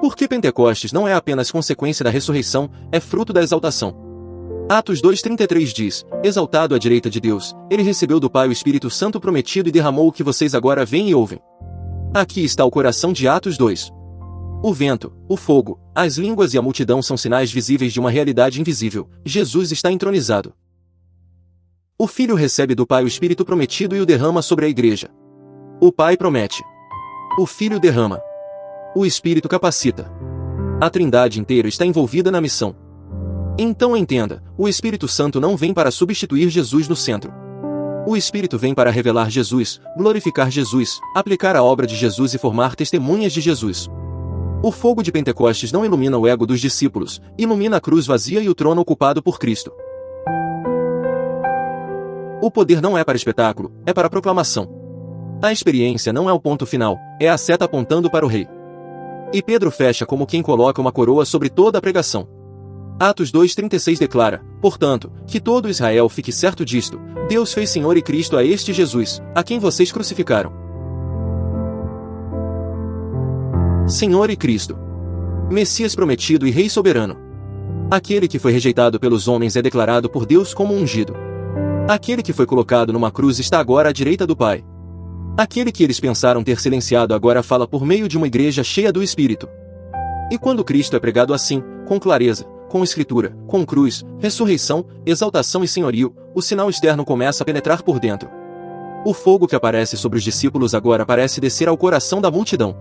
Porque Pentecostes não é apenas consequência da ressurreição, é fruto da exaltação. Atos 2:33 diz, exaltado à direita de Deus, ele recebeu do Pai o Espírito Santo prometido e derramou o que vocês agora veem e ouvem. Aqui está o coração de Atos 2. O vento, o fogo, as línguas e a multidão são sinais visíveis de uma realidade invisível. Jesus está entronizado. O Filho recebe do Pai o Espírito prometido e o derrama sobre a Igreja. O Pai promete. O Filho derrama. O Espírito capacita. A Trindade inteira está envolvida na missão. Então entenda, o Espírito Santo não vem para substituir Jesus no centro. O Espírito vem para revelar Jesus, glorificar Jesus, aplicar a obra de Jesus e formar testemunhas de Jesus. O fogo de Pentecostes não ilumina o ego dos discípulos, ilumina a cruz vazia e o trono ocupado por Cristo. O poder não é para espetáculo, é para proclamação. A experiência não é o ponto final, é a seta apontando para o Rei. E Pedro fecha como quem coloca uma coroa sobre toda a pregação. Atos 2,36 declara, portanto, que todo Israel fique certo disto, Deus fez Senhor e Cristo a este Jesus, a quem vocês crucificaram. Senhor e Cristo. Messias prometido e Rei soberano. Aquele que foi rejeitado pelos homens é declarado por Deus como ungido. Aquele que foi colocado numa cruz está agora à direita do Pai. Aquele que eles pensaram ter silenciado agora fala por meio de uma igreja cheia do Espírito. E quando Cristo é pregado assim, com clareza, com escritura, com cruz, ressurreição, exaltação e senhorio, o sinal externo começa a penetrar por dentro. O fogo que aparece sobre os discípulos agora parece descer ao coração da multidão.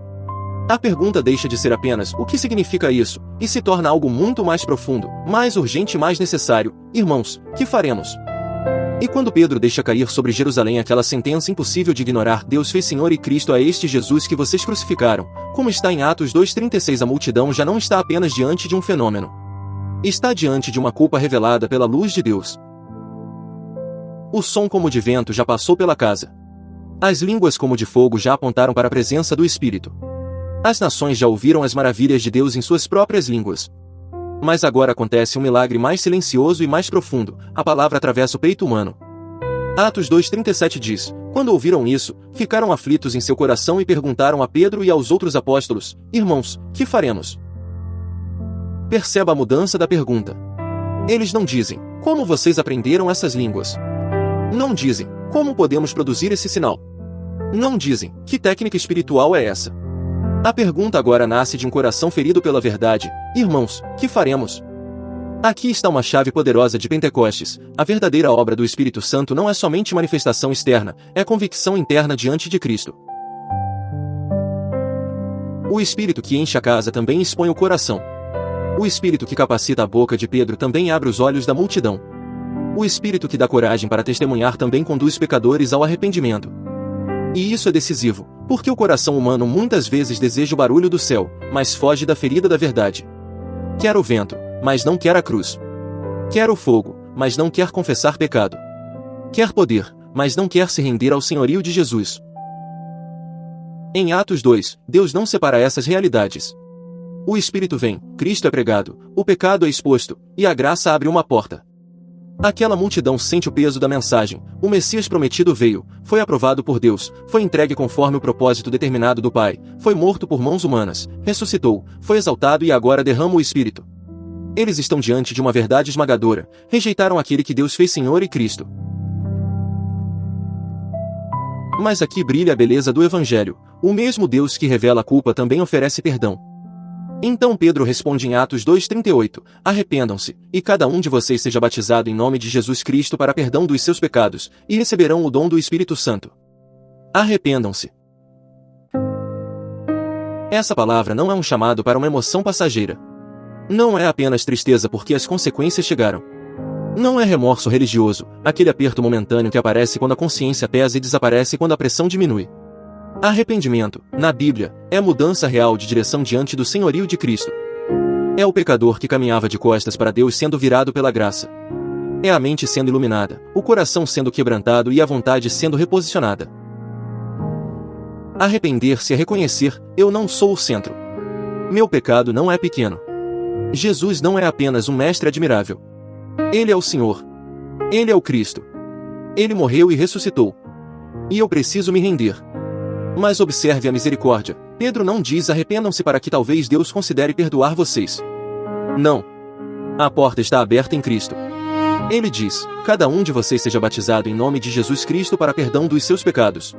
A pergunta deixa de ser apenas o que significa isso, e se torna algo muito mais profundo, mais urgente e mais necessário. Irmãos, que faremos? E quando Pedro deixa cair sobre Jerusalém aquela sentença impossível de ignorar, Deus fez Senhor e Cristo a este Jesus que vocês crucificaram, como está em Atos 2,36, a multidão já não está apenas diante de um fenômeno. Está diante de uma culpa revelada pela luz de Deus. O som como de vento já passou pela casa. As línguas como de fogo já apontaram para a presença do Espírito. As nações já ouviram as maravilhas de Deus em suas próprias línguas. Mas agora acontece um milagre mais silencioso e mais profundo, a palavra atravessa o peito humano. Atos 2,37 diz, quando ouviram isso, ficaram aflitos em seu coração e perguntaram a Pedro e aos outros apóstolos, irmãos, que faremos? Perceba a mudança da pergunta. Eles não dizem, como vocês aprenderam essas línguas? Não dizem, como podemos produzir esse sinal? Não dizem, que técnica espiritual é essa? A pergunta agora nasce de um coração ferido pela verdade, irmãos, que faremos? Aqui está uma chave poderosa de Pentecostes, a verdadeira obra do Espírito Santo não é somente manifestação externa, é convicção interna diante de Cristo. O Espírito que enche a casa também expõe o coração. O Espírito que capacita a boca de Pedro também abre os olhos da multidão. O Espírito que dá coragem para testemunhar também conduz pecadores ao arrependimento. E isso é decisivo, porque o coração humano muitas vezes deseja o barulho do céu, mas foge da ferida da verdade. Quer o vento, mas não quer a cruz. Quer o fogo, mas não quer confessar pecado. Quer poder, mas não quer se render ao senhorio de Jesus. Em Atos 2, Deus não separa essas realidades. O Espírito vem, Cristo é pregado, o pecado é exposto, e a graça abre uma porta. Aquela multidão sente o peso da mensagem, o Messias prometido veio, foi aprovado por Deus, foi entregue conforme o propósito determinado do Pai, foi morto por mãos humanas, ressuscitou, foi exaltado e agora derrama o Espírito. Eles estão diante de uma verdade esmagadora, rejeitaram aquele que Deus fez Senhor e Cristo. Mas aqui brilha a beleza do Evangelho, o mesmo Deus que revela a culpa também oferece perdão. Então Pedro responde em Atos 2,38, arrependam-se, e cada um de vocês seja batizado em nome de Jesus Cristo para perdão dos seus pecados, e receberão o dom do Espírito Santo. Arrependam-se. Essa palavra não é um chamado para uma emoção passageira. Não é apenas tristeza porque as consequências chegaram. Não é remorso religioso, aquele aperto momentâneo que aparece quando a consciência pesa e desaparece quando a pressão diminui. Arrependimento, na Bíblia, é a mudança real de direção diante do senhorio de Cristo. É o pecador que caminhava de costas para Deus sendo virado pela graça. É a mente sendo iluminada, o coração sendo quebrantado e a vontade sendo reposicionada. Arrepender-se é reconhecer, eu não sou o centro. Meu pecado não é pequeno. Jesus não é apenas um mestre admirável. Ele é o Senhor. Ele é o Cristo. Ele morreu e ressuscitou. E eu preciso me render. Mas observe a misericórdia. Pedro não diz arrependam-se para que talvez Deus considere perdoar vocês. Não. A porta está aberta em Cristo. Ele diz, cada um de vocês seja batizado em nome de Jesus Cristo para perdão dos seus pecados.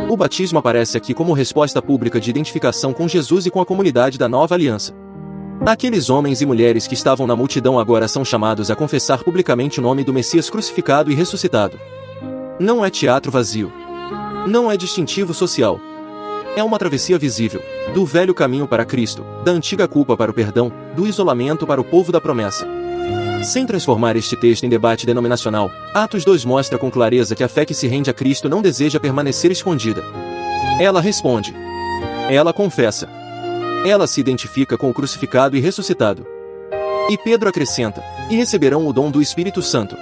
O batismo aparece aqui como resposta pública de identificação com Jesus e com a comunidade da nova aliança. Aqueles homens e mulheres que estavam na multidão agora são chamados a confessar publicamente o nome do Messias crucificado e ressuscitado. Não é teatro vazio. Não é distintivo social. É uma travessia visível, do velho caminho para Cristo, da antiga culpa para o perdão, do isolamento para o povo da promessa. Sem transformar este texto em debate denominacional, Atos 2 mostra com clareza que a fé que se rende a Cristo não deseja permanecer escondida. Ela responde. Ela confessa. Ela se identifica com o crucificado e ressuscitado. E Pedro acrescenta, e receberão o dom do Espírito Santo.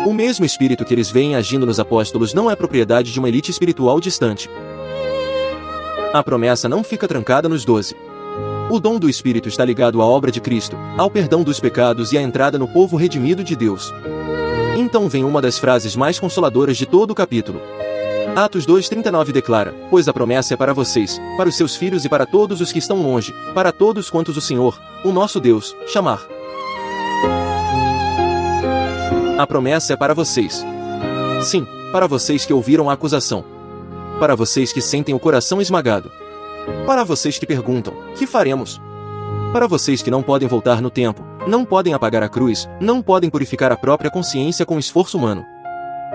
O mesmo Espírito que eles veem agindo nos apóstolos não é propriedade de uma elite espiritual distante. A promessa não fica trancada nos 12. O dom do Espírito está ligado à obra de Cristo, ao perdão dos pecados e à entrada no povo redimido de Deus. Então vem uma das frases mais consoladoras de todo o capítulo. Atos 2:39 declara, pois a promessa é para vocês, para os seus filhos e para todos os que estão longe, para todos quantos o Senhor, o nosso Deus, chamar. A promessa é para vocês. Sim, para vocês que ouviram a acusação. Para vocês que sentem o coração esmagado. Para vocês que perguntam, que faremos? Para vocês que não podem voltar no tempo, não podem apagar a cruz, não podem purificar a própria consciência com esforço humano.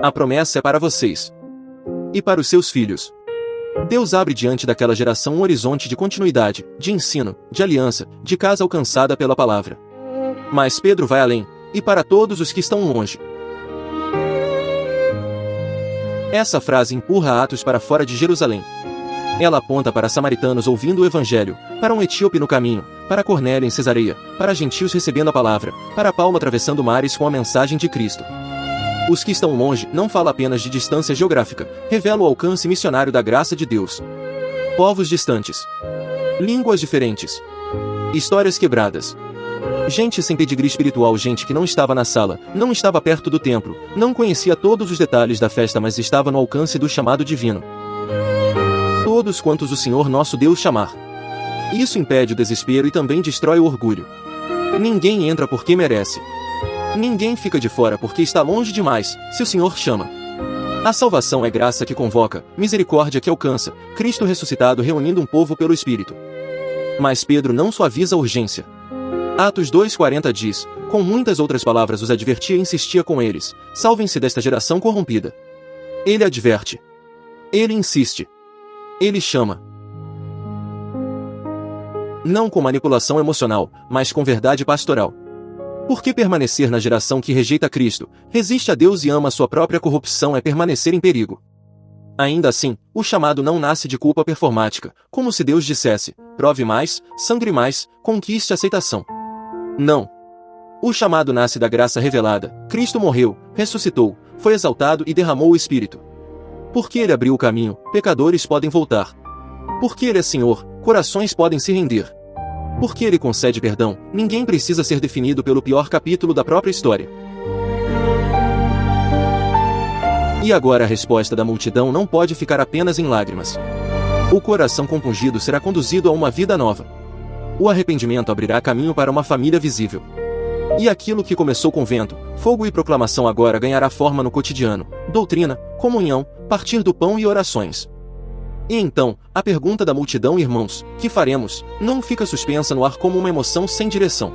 A promessa é para vocês. E para os seus filhos. Deus abre diante daquela geração um horizonte de continuidade, de ensino, de aliança, de casa alcançada pela palavra. Mas Pedro vai além, e para todos os que estão longe. Essa frase empurra Atos para fora de Jerusalém. Ela aponta para samaritanos ouvindo o evangelho, para um etíope no caminho, para Cornélio em Cesareia, para gentios recebendo a palavra, para Paulo atravessando mares com a mensagem de Cristo. Os que estão longe não fala apenas de distância geográfica, revela o alcance missionário da graça de Deus. Povos distantes. Línguas diferentes. Histórias quebradas. Gente sem pedigree espiritual, gente que não estava na sala, não estava perto do templo, não conhecia todos os detalhes da festa, mas estava no alcance do chamado divino. Todos quantos o Senhor nosso Deus chamar. Isso impede o desespero e também destrói o orgulho. Ninguém entra porque merece. Ninguém fica de fora porque está longe demais, se o Senhor chama. A salvação é graça que convoca, misericórdia que alcança, Cristo ressuscitado reunindo um povo pelo Espírito. Mas Pedro não suaviza a urgência. Atos 2:40 diz, com muitas outras palavras os advertia e insistia com eles, salvem-se desta geração corrompida. Ele adverte. Ele insiste. Ele chama. Não com manipulação emocional, mas com verdade pastoral. Por que permanecer na geração que rejeita Cristo, resiste a Deus e ama sua própria corrupção é permanecer em perigo? Ainda assim, o chamado não nasce de culpa performática, como se Deus dissesse, prove mais, sangre mais, conquiste aceitação. Não. O chamado nasce da graça revelada, Cristo morreu, ressuscitou, foi exaltado e derramou o Espírito. Porque Ele abriu o caminho, pecadores podem voltar. Porque Ele é Senhor, corações podem se render. Porque Ele concede perdão, ninguém precisa ser definido pelo pior capítulo da própria história. E agora a resposta da multidão não pode ficar apenas em lágrimas. O coração compungido será conduzido a uma vida nova. O arrependimento abrirá caminho para uma família visível. E aquilo que começou com vento, fogo e proclamação agora ganhará forma no cotidiano, doutrina, comunhão, partir do pão e orações. E então, a pergunta da multidão, irmãos, que faremos, não fica suspensa no ar como uma emoção sem direção.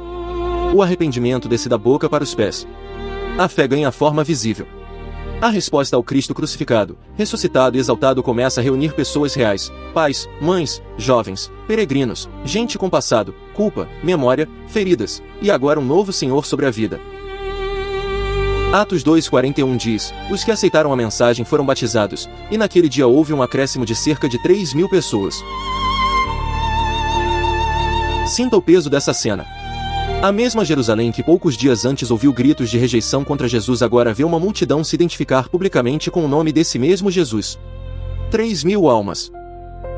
O arrependimento desce da boca para os pés. A fé ganha forma visível. A resposta ao Cristo crucificado, ressuscitado e exaltado começa a reunir pessoas reais, pais, mães, jovens, peregrinos, gente com passado, culpa, memória, feridas, e agora um novo Senhor sobre a vida. Atos 2:41 diz, os que aceitaram a mensagem foram batizados, e naquele dia houve um acréscimo de cerca de 3.000 pessoas. Sinta o peso dessa cena. A mesma Jerusalém que poucos dias antes ouviu gritos de rejeição contra Jesus agora vê uma multidão se identificar publicamente com o nome desse mesmo Jesus. 3.000 almas.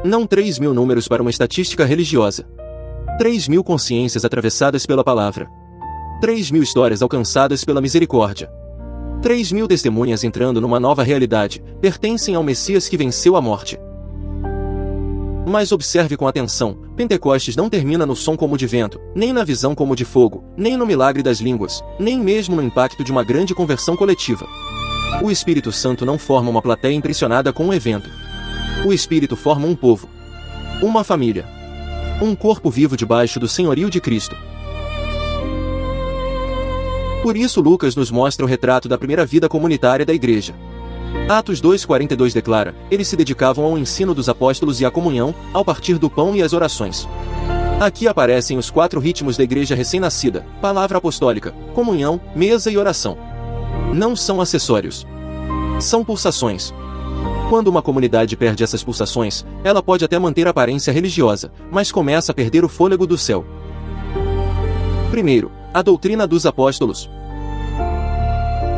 Não 3.000 números para uma estatística religiosa. 3.000 consciências atravessadas pela palavra. 3.000 histórias alcançadas pela misericórdia. 3.000 testemunhas entrando numa nova realidade, pertencem ao Messias que venceu a morte. Mas observe com atenção, Pentecostes não termina no som como de vento, nem na visão como de fogo, nem no milagre das línguas, nem mesmo no impacto de uma grande conversão coletiva. O Espírito Santo não forma uma plateia impressionada com um evento. O Espírito forma um povo. Uma família. Um corpo vivo debaixo do senhorio de Cristo. Por isso Lucas nos mostra o retrato da primeira vida comunitária da igreja. Atos 2:42 declara: eles se dedicavam ao ensino dos apóstolos e à comunhão, ao partir do pão e às orações. Aqui aparecem os 4 ritmos da igreja recém-nascida: palavra apostólica, comunhão, mesa e oração. Não são acessórios. São pulsações. Quando uma comunidade perde essas pulsações, ela pode até manter a aparência religiosa, mas começa a perder o fôlego do céu. Primeiro, a doutrina dos apóstolos.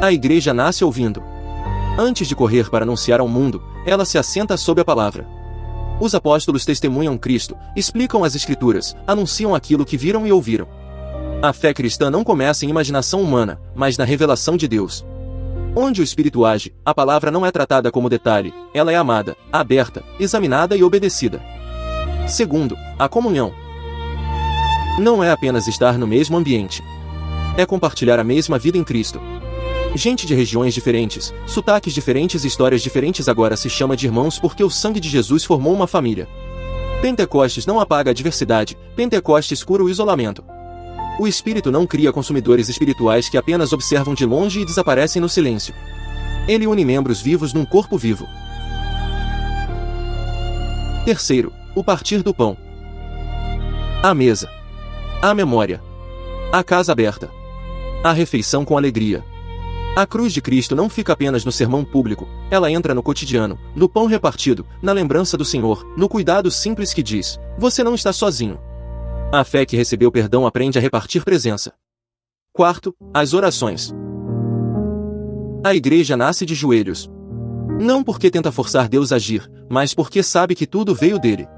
A igreja nasce ouvindo. Antes de correr para anunciar ao mundo, ela se assenta sob a palavra. Os apóstolos testemunham Cristo, explicam as Escrituras, anunciam aquilo que viram e ouviram. A fé cristã não começa em imaginação humana, mas na revelação de Deus. Onde o Espírito age, a palavra não é tratada como detalhe, ela é amada, aberta, examinada e obedecida. Segundo, a comunhão. Não é apenas estar no mesmo ambiente. É compartilhar a mesma vida em Cristo. Gente de regiões diferentes, sotaques diferentes e histórias diferentes agora se chama de irmãos porque o sangue de Jesus formou uma família. Pentecostes não apaga a diversidade, Pentecostes cura o isolamento. O Espírito não cria consumidores espirituais que apenas observam de longe e desaparecem no silêncio. Ele une membros vivos num corpo vivo. Terceiro, o partir do pão. A mesa. A memória. A casa aberta. A refeição com alegria. A cruz de Cristo não fica apenas no sermão público, ela entra no cotidiano, no pão repartido, na lembrança do Senhor, no cuidado simples que diz: você não está sozinho. A fé que recebeu perdão aprende a repartir presença. Quarto, as orações. A igreja nasce de joelhos. Não porque tenta forçar Deus a agir, mas porque sabe que tudo veio dele.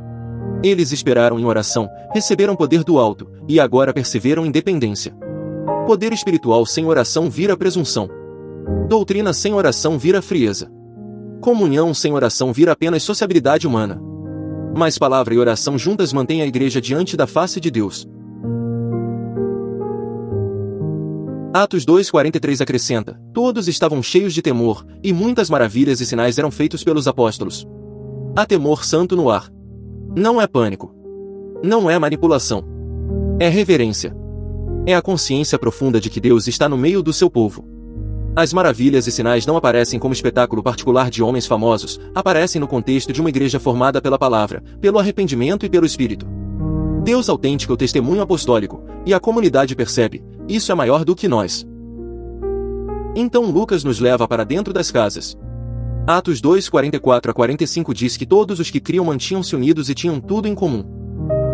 Eles esperaram em oração, receberam poder do alto, e agora perseveram em dependência. Poder espiritual sem oração vira presunção. Doutrina sem oração vira frieza. Comunhão sem oração vira apenas sociabilidade humana. Mas palavra e oração juntas mantêm a igreja diante da face de Deus. Atos 2:43 acrescenta: todos estavam cheios de temor, e muitas maravilhas e sinais eram feitos pelos apóstolos. Há temor santo no ar. Não é pânico. Não é manipulação. É reverência. É a consciência profunda de que Deus está no meio do seu povo. As maravilhas e sinais não aparecem como espetáculo particular de homens famosos, aparecem no contexto de uma igreja formada pela palavra, pelo arrependimento e pelo Espírito. Deus autêntico é o testemunho apostólico, e a comunidade percebe: isso é maior do que nós. Então Lucas nos leva para dentro das casas. Atos 2:44-45 diz que todos os que criam mantinham-se unidos e tinham tudo em comum.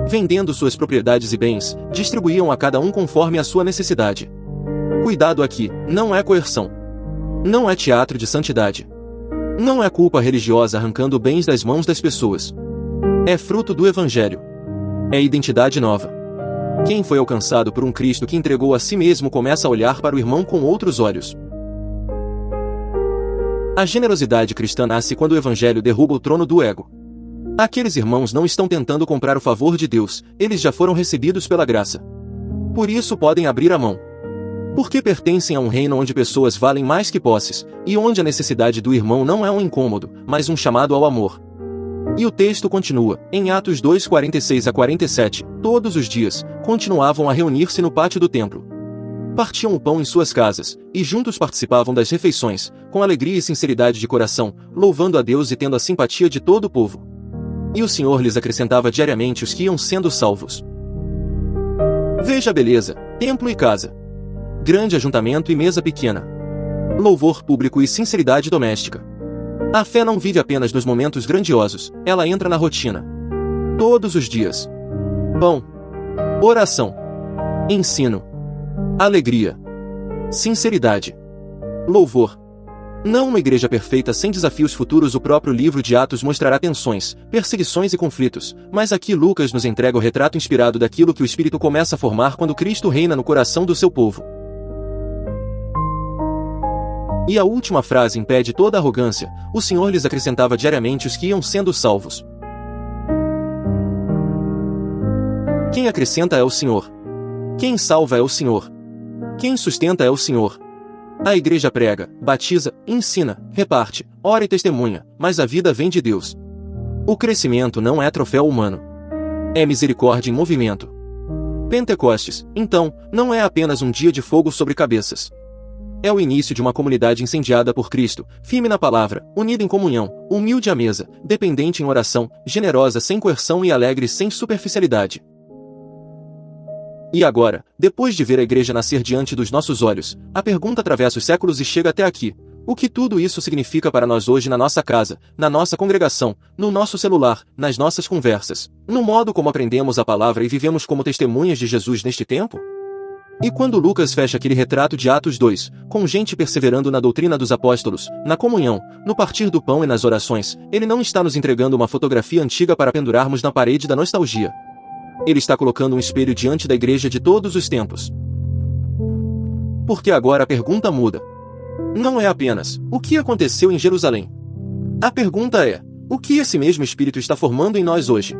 Vendendo suas propriedades e bens, distribuíam a cada um conforme a sua necessidade. Cuidado aqui, não é coerção. Não é teatro de santidade. Não é culpa religiosa arrancando bens das mãos das pessoas. É fruto do Evangelho. É identidade nova. Quem foi alcançado por um Cristo que entregou a si mesmo começa a olhar para o irmão com outros olhos. A generosidade cristã nasce quando o Evangelho derruba o trono do ego. Aqueles irmãos não estão tentando comprar o favor de Deus, eles já foram recebidos pela graça. Por isso podem abrir a mão. Porque pertencem a um reino onde pessoas valem mais que posses, e onde a necessidade do irmão não é um incômodo, mas um chamado ao amor. E o texto continua, em Atos 2:46-47, todos os dias, continuavam a reunir-se no pátio do templo. Partiam o pão em suas casas, e juntos participavam das refeições, com alegria e sinceridade de coração, louvando a Deus e tendo a simpatia de todo o povo. E o Senhor lhes acrescentava diariamente os que iam sendo salvos. Veja a beleza, templo e casa. Grande ajuntamento e mesa pequena. Louvor público e sinceridade doméstica. A fé não vive apenas nos momentos grandiosos, ela entra na rotina. Todos os dias. Pão. Oração. Ensino. Alegria. Sinceridade. Louvor. Não uma igreja perfeita sem desafios futuros. O próprio livro de Atos mostrará tensões, perseguições e conflitos, mas aqui Lucas nos entrega o retrato inspirado daquilo que o Espírito começa a formar quando Cristo reina no coração do seu povo. E a última frase impede toda arrogância: o Senhor lhes acrescentava diariamente os que iam sendo salvos. Quem acrescenta é o Senhor. Quem salva é o Senhor. Quem sustenta é o Senhor. A igreja prega, batiza, ensina, reparte, ora e testemunha, mas a vida vem de Deus. O crescimento não é troféu humano. É misericórdia em movimento. Pentecostes, então, não é apenas um dia de fogo sobre cabeças. É o início de uma comunidade incendiada por Cristo, firme na palavra, unida em comunhão, humilde à mesa, dependente em oração, generosa sem coerção e alegre sem superficialidade. E agora, depois de ver a igreja nascer diante dos nossos olhos, a pergunta atravessa os séculos e chega até aqui. O que tudo isso significa para nós hoje na nossa casa, na nossa congregação, no nosso celular, nas nossas conversas, no modo como aprendemos a palavra e vivemos como testemunhas de Jesus neste tempo? E quando Lucas fecha aquele retrato de Atos 2, com gente perseverando na doutrina dos apóstolos, na comunhão, no partir do pão e nas orações, ele não está nos entregando uma fotografia antiga para pendurarmos na parede da nostalgia. Ele está colocando um espelho diante da igreja de todos os tempos. Porque agora a pergunta muda. Não é apenas, o que aconteceu em Jerusalém? A pergunta é, o que esse mesmo Espírito está formando em nós hoje?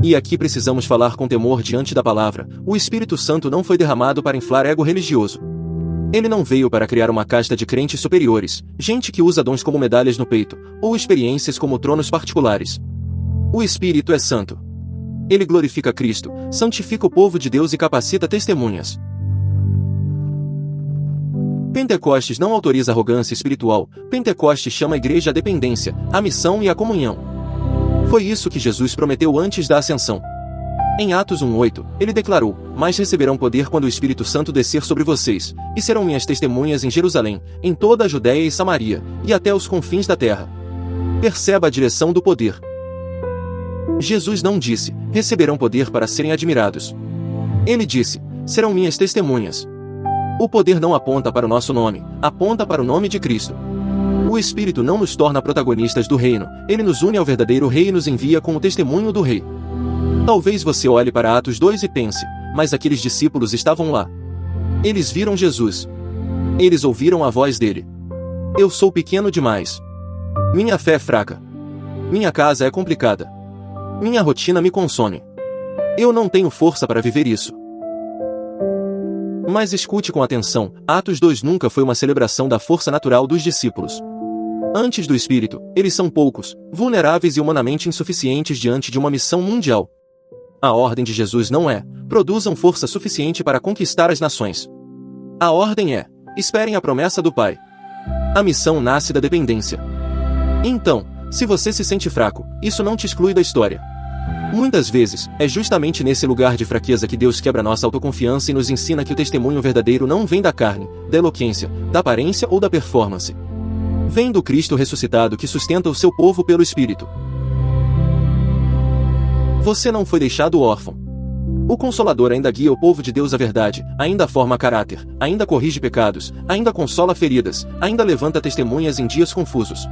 E aqui precisamos falar com temor diante da palavra. O Espírito Santo não foi derramado para inflar ego religioso. Ele não veio para criar uma casta de crentes superiores, gente que usa dons como medalhas no peito, ou experiências como tronos particulares. O Espírito é santo. Ele glorifica Cristo, santifica o povo de Deus e capacita testemunhas. Pentecostes não autoriza arrogância espiritual. Pentecostes chama a igreja à dependência, à missão e à comunhão. Foi isso que Jesus prometeu antes da ascensão. Em Atos 1:8, ele declarou: "Mas receberão poder quando o Espírito Santo descer sobre vocês, e serão minhas testemunhas em Jerusalém, em toda a Judéia e Samaria, e até os confins da terra." Perceba a direção do poder. Jesus não disse, receberão poder para serem admirados. Ele disse, serão minhas testemunhas. O poder não aponta para o nosso nome, aponta para o nome de Cristo. O Espírito não nos torna protagonistas do reino, ele nos une ao verdadeiro rei e nos envia com o testemunho do rei. Talvez você olhe para Atos 2 e pense, mas aqueles discípulos estavam lá. Eles viram Jesus. Eles ouviram a voz dele. Eu sou pequeno demais. Minha fé é fraca. Minha casa é complicada. Minha rotina me consome. Eu não tenho força para viver isso. Mas escute com atenção, Atos 2 nunca foi uma celebração da força natural dos discípulos. Antes do Espírito, eles são poucos, vulneráveis e humanamente insuficientes diante de uma missão mundial. A ordem de Jesus não é, produzam força suficiente para conquistar as nações. A ordem é, esperem a promessa do Pai. A missão nasce da dependência. Então, se você se sente fraco, isso não te exclui da história. Muitas vezes, é justamente nesse lugar de fraqueza que Deus quebra nossa autoconfiança e nos ensina que o testemunho verdadeiro não vem da carne, da eloquência, da aparência ou da performance. Vem do Cristo ressuscitado que sustenta o seu povo pelo Espírito. Você não foi deixado órfão. O Consolador ainda guia o povo de Deus à verdade, ainda forma caráter, ainda corrige pecados, ainda consola feridas, ainda levanta testemunhas em dias confusos.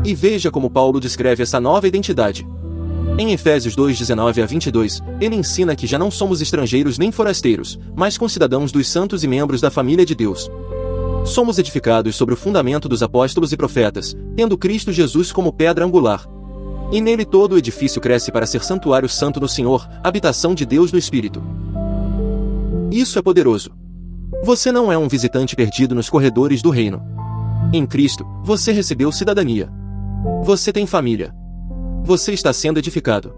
E veja como Paulo descreve essa nova identidade. Em Efésios 2:19-22, ele ensina que já não somos estrangeiros nem forasteiros, mas concidadãos dos santos e membros da família de Deus. Somos edificados sobre o fundamento dos apóstolos e profetas, tendo Cristo Jesus como pedra angular. E nele todo o edifício cresce para ser santuário santo no Senhor, habitação de Deus no Espírito. Isso é poderoso. Você não é um visitante perdido nos corredores do reino. Em Cristo, você recebeu cidadania. Você tem família. Você está sendo edificado.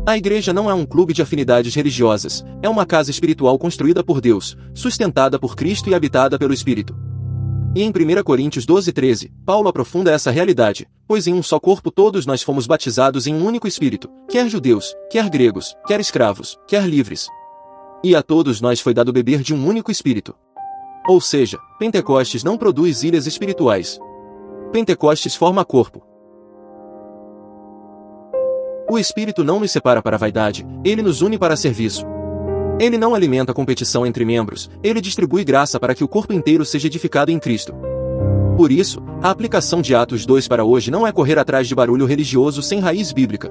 A igreja não é um clube de afinidades religiosas, é uma casa espiritual construída por Deus, sustentada por Cristo e habitada pelo Espírito. E em 1 Coríntios 12:13, Paulo aprofunda essa realidade, pois em um só corpo todos nós fomos batizados em um único Espírito, quer judeus, quer gregos, quer escravos, quer livres. E a todos nós foi dado beber de um único Espírito. Ou seja, Pentecostes não produz ilhas espirituais. Pentecostes forma corpo. O Espírito não nos separa para a vaidade, ele nos une para serviço. Ele não alimenta a competição entre membros, ele distribui graça para que o corpo inteiro seja edificado em Cristo. Por isso, a aplicação de Atos 2 para hoje não é correr atrás de barulho religioso sem raiz bíblica.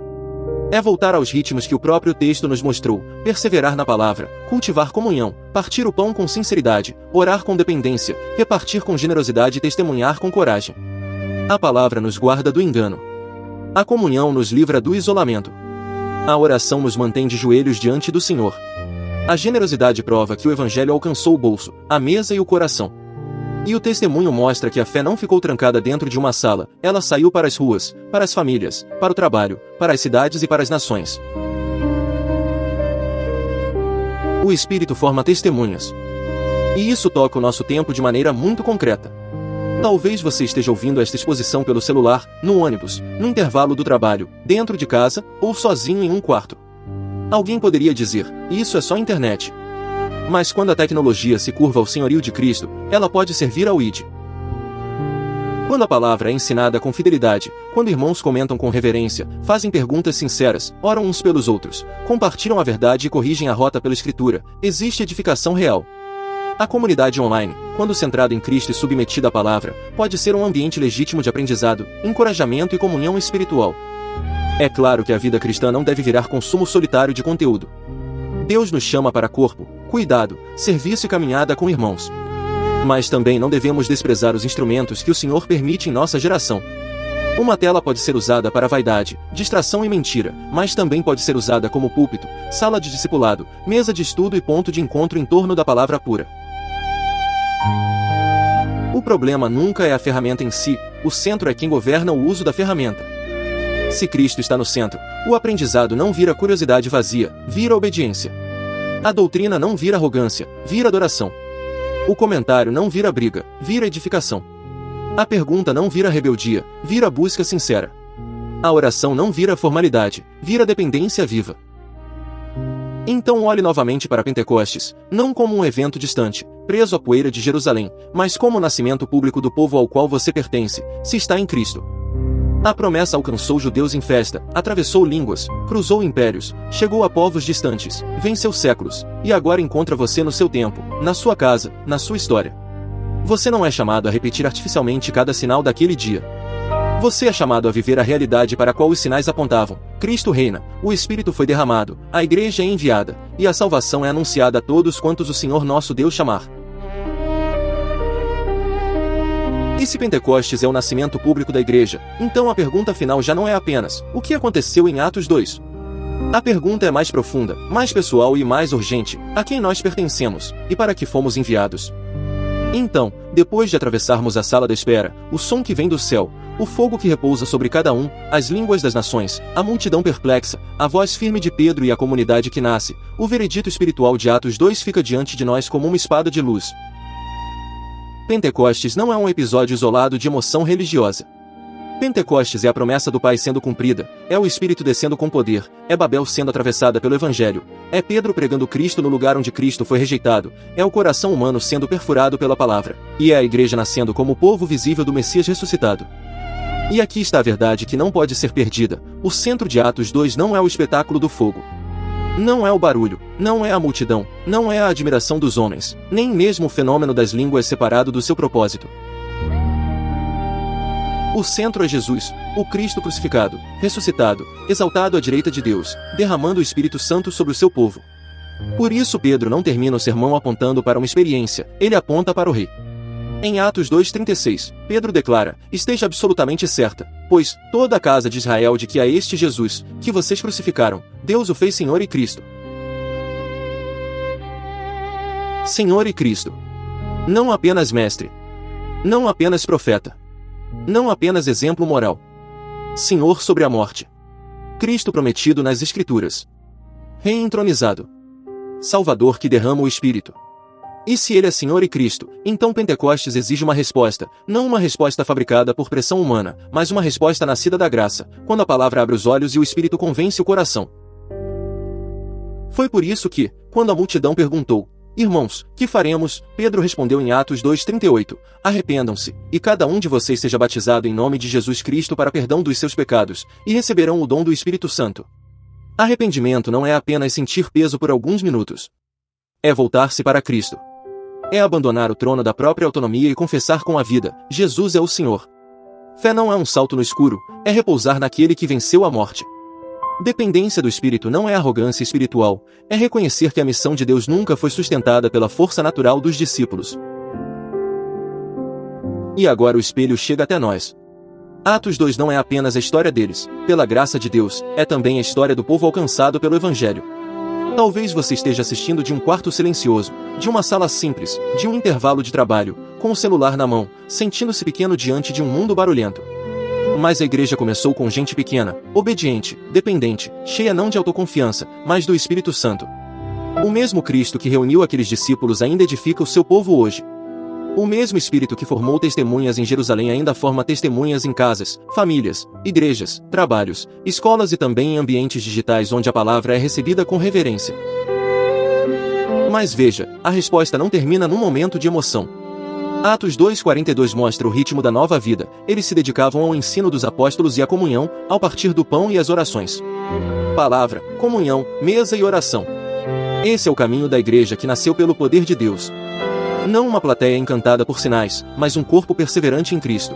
É voltar aos ritmos que o próprio texto nos mostrou, perseverar na palavra, cultivar comunhão, partir o pão com sinceridade, orar com dependência, repartir com generosidade e testemunhar com coragem. A palavra nos guarda do engano. A comunhão nos livra do isolamento. A oração nos mantém de joelhos diante do Senhor. A generosidade prova que o Evangelho alcançou o bolso, a mesa e o coração. E o testemunho mostra que a fé não ficou trancada dentro de uma sala, ela saiu para as ruas, para as famílias, para o trabalho, para as cidades e para as nações. O Espírito forma testemunhas. E isso toca o nosso tempo de maneira muito concreta. Talvez você esteja ouvindo esta exposição pelo celular, no ônibus, no intervalo do trabalho, dentro de casa, ou sozinho em um quarto. Alguém poderia dizer, isso é só internet. Mas quando a tecnologia se curva ao senhorio de Cristo, ela pode servir ao ID. Quando a palavra é ensinada com fidelidade, quando irmãos comentam com reverência, fazem perguntas sinceras, oram uns pelos outros, compartilham a verdade e corrigem a rota pela Escritura, existe edificação real. A comunidade online, quando centrada em Cristo e submetida à palavra, pode ser um ambiente legítimo de aprendizado, encorajamento e comunhão espiritual. É claro que a vida cristã não deve virar consumo solitário de conteúdo. Deus nos chama para corpo, cuidado, serviço e caminhada com irmãos. Mas também não devemos desprezar os instrumentos que o Senhor permite em nossa geração. Uma tela pode ser usada para vaidade, distração e mentira, mas também pode ser usada como púlpito, sala de discipulado, mesa de estudo e ponto de encontro em torno da palavra pura. O problema nunca é a ferramenta em si, o centro é quem governa o uso da ferramenta. Se Cristo está no centro, o aprendizado não vira curiosidade vazia, vira obediência. A doutrina não vira arrogância, vira adoração. O comentário não vira briga, vira edificação. A pergunta não vira rebeldia, vira busca sincera. A oração não vira formalidade, vira dependência viva. Então olhe novamente para Pentecostes, não como um evento distante, preso à poeira de Jerusalém, mas como o nascimento público do povo ao qual você pertence, se está em Cristo. A promessa alcançou judeus em festa, atravessou línguas, cruzou impérios, chegou a povos distantes, venceu séculos, e agora encontra você no seu tempo, na sua casa, na sua história. Você não é chamado a repetir artificialmente cada sinal daquele dia. Você é chamado a viver a realidade para a qual os sinais apontavam. Cristo reina, o Espírito foi derramado, a Igreja é enviada, e a salvação é anunciada a todos quantos o Senhor nosso Deus chamar. E se Pentecostes é o nascimento público da Igreja, então a pergunta final já não é apenas, o que aconteceu em Atos 2? A pergunta é mais profunda, mais pessoal e mais urgente, a quem nós pertencemos, e para que fomos enviados. Então, depois de atravessarmos a sala da espera, o som que vem do céu, o fogo que repousa sobre cada um, as línguas das nações, a multidão perplexa, a voz firme de Pedro e a comunidade que nasce, o veredito espiritual de Atos 2 fica diante de nós como uma espada de luz. Pentecostes não é um episódio isolado de emoção religiosa. Pentecostes é a promessa do Pai sendo cumprida, é o Espírito descendo com poder, é Babel sendo atravessada pelo Evangelho, é Pedro pregando Cristo no lugar onde Cristo foi rejeitado, é o coração humano sendo perfurado pela palavra, e é a Igreja nascendo como o povo visível do Messias ressuscitado. E aqui está a verdade que não pode ser perdida, o centro de Atos 2 não é o espetáculo do fogo. Não é o barulho, não é a multidão, não é a admiração dos homens, nem mesmo o fenômeno das línguas separado do seu propósito. O centro é Jesus, o Cristo crucificado, ressuscitado, exaltado à direita de Deus, derramando o Espírito Santo sobre o seu povo. Por isso Pedro não termina o sermão apontando para uma experiência, ele aponta para o Rei. Em Atos 2,36, Pedro declara, esteja absolutamente certa, pois, toda a casa de Israel de que a este Jesus, que vocês crucificaram, Deus o fez Senhor e Cristo. Senhor e Cristo. Não apenas mestre. Não apenas profeta. Não apenas exemplo moral. Senhor sobre a morte. Cristo prometido nas Escrituras. Rei entronizado. Salvador que derrama o Espírito. E se ele é Senhor e Cristo, então Pentecostes exige uma resposta, não uma resposta fabricada por pressão humana, mas uma resposta nascida da graça, quando a palavra abre os olhos e o Espírito convence o coração. Foi por isso que, quando a multidão perguntou, irmãos, que faremos? Pedro respondeu em Atos 2,38, arrependam-se, e cada um de vocês seja batizado em nome de Jesus Cristo para perdão dos seus pecados, e receberão o dom do Espírito Santo. Arrependimento não é apenas sentir peso por alguns minutos. É voltar-se para Cristo. É abandonar o trono da própria autonomia e confessar com a vida, Jesus é o Senhor. Fé não é um salto no escuro, é repousar naquele que venceu a morte. Dependência do Espírito não é arrogância espiritual, é reconhecer que a missão de Deus nunca foi sustentada pela força natural dos discípulos. E agora o espelho chega até nós. Atos 2 não é apenas a história deles, pela graça de Deus, é também a história do povo alcançado pelo Evangelho. Talvez você esteja assistindo de um quarto silencioso, de uma sala simples, de um intervalo de trabalho, com o celular na mão, sentindo-se pequeno diante de um mundo barulhento. Mas a igreja começou com gente pequena, obediente, dependente, cheia não de autoconfiança, mas do Espírito Santo. O mesmo Cristo que reuniu aqueles discípulos ainda edifica o seu povo hoje. O mesmo Espírito que formou testemunhas em Jerusalém ainda forma testemunhas em casas, famílias, igrejas, trabalhos, escolas e também em ambientes digitais onde a palavra é recebida com reverência. Mas veja, a resposta não termina num momento de emoção. Atos 2:42 mostra o ritmo da nova vida. Eles se dedicavam ao ensino dos apóstolos e à comunhão, ao partir do pão e às orações. Palavra, comunhão, mesa e oração. Esse é o caminho da igreja que nasceu pelo poder de Deus. Não uma plateia encantada por sinais, mas um corpo perseverante em Cristo.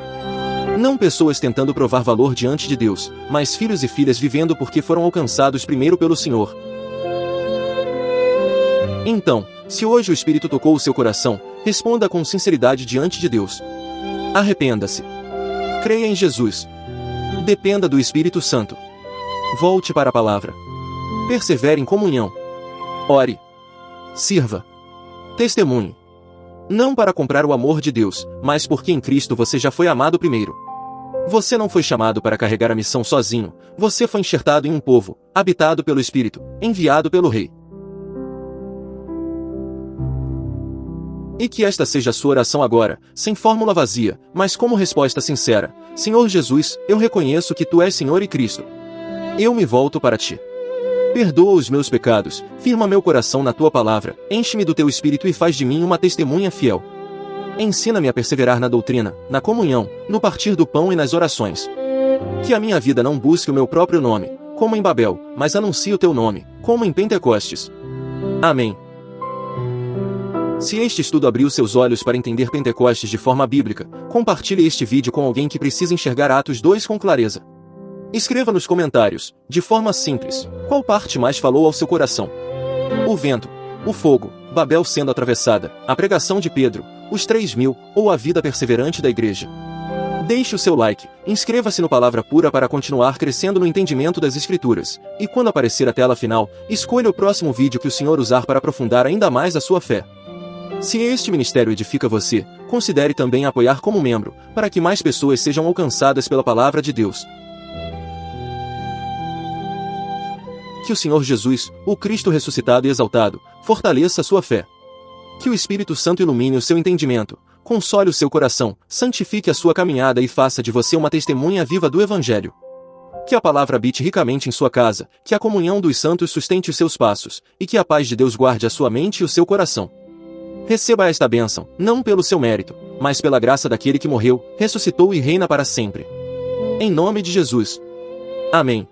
Não pessoas tentando provar valor diante de Deus, mas filhos e filhas vivendo porque foram alcançados primeiro pelo Senhor. Então, se hoje o Espírito tocou o seu coração, responda com sinceridade diante de Deus. Arrependa-se. Creia em Jesus. Dependa do Espírito Santo. Volte para a palavra. Persevere em comunhão. Ore. Sirva. Testemunhe. Não para comprar o amor de Deus, mas porque em Cristo você já foi amado primeiro. Você não foi chamado para carregar a missão sozinho, você foi enxertado em um povo, habitado pelo Espírito, enviado pelo Rei. E que esta seja a sua oração agora, sem fórmula vazia, mas como resposta sincera: Senhor Jesus, eu reconheço que Tu és Senhor e Cristo. Eu me volto para Ti. Perdoa os meus pecados, firma meu coração na Tua palavra, enche-me do Teu Espírito e faz de mim uma testemunha fiel. Ensina-me a perseverar na doutrina, na comunhão, no partir do pão e nas orações. Que a minha vida não busque o meu próprio nome, como em Babel, mas anuncie o Teu nome, como em Pentecostes. Amém. Se este estudo abriu seus olhos para entender Pentecostes de forma bíblica, compartilhe este vídeo com alguém que precisa enxergar Atos 2 com clareza. Escreva nos comentários, de forma simples, qual parte mais falou ao seu coração. O vento, o fogo, Babel sendo atravessada, a pregação de Pedro, os 3.000, ou a vida perseverante da igreja. Deixe o seu like, inscreva-se no Palavra Pura para continuar crescendo no entendimento das Escrituras, e quando aparecer a tela final, escolha o próximo vídeo que o Senhor usar para aprofundar ainda mais a sua fé. Se este ministério edifica você, considere também apoiar como membro, para que mais pessoas sejam alcançadas pela Palavra de Deus. Que o Senhor Jesus, o Cristo ressuscitado e exaltado, fortaleça a sua fé. Que o Espírito Santo ilumine o seu entendimento, console o seu coração, santifique a sua caminhada e faça de você uma testemunha viva do Evangelho. Que a palavra habite ricamente em sua casa, que a comunhão dos santos sustente os seus passos, e que a paz de Deus guarde a sua mente e o seu coração. Receba esta bênção, não pelo seu mérito, mas pela graça daquele que morreu, ressuscitou e reina para sempre. Em nome de Jesus. Amém.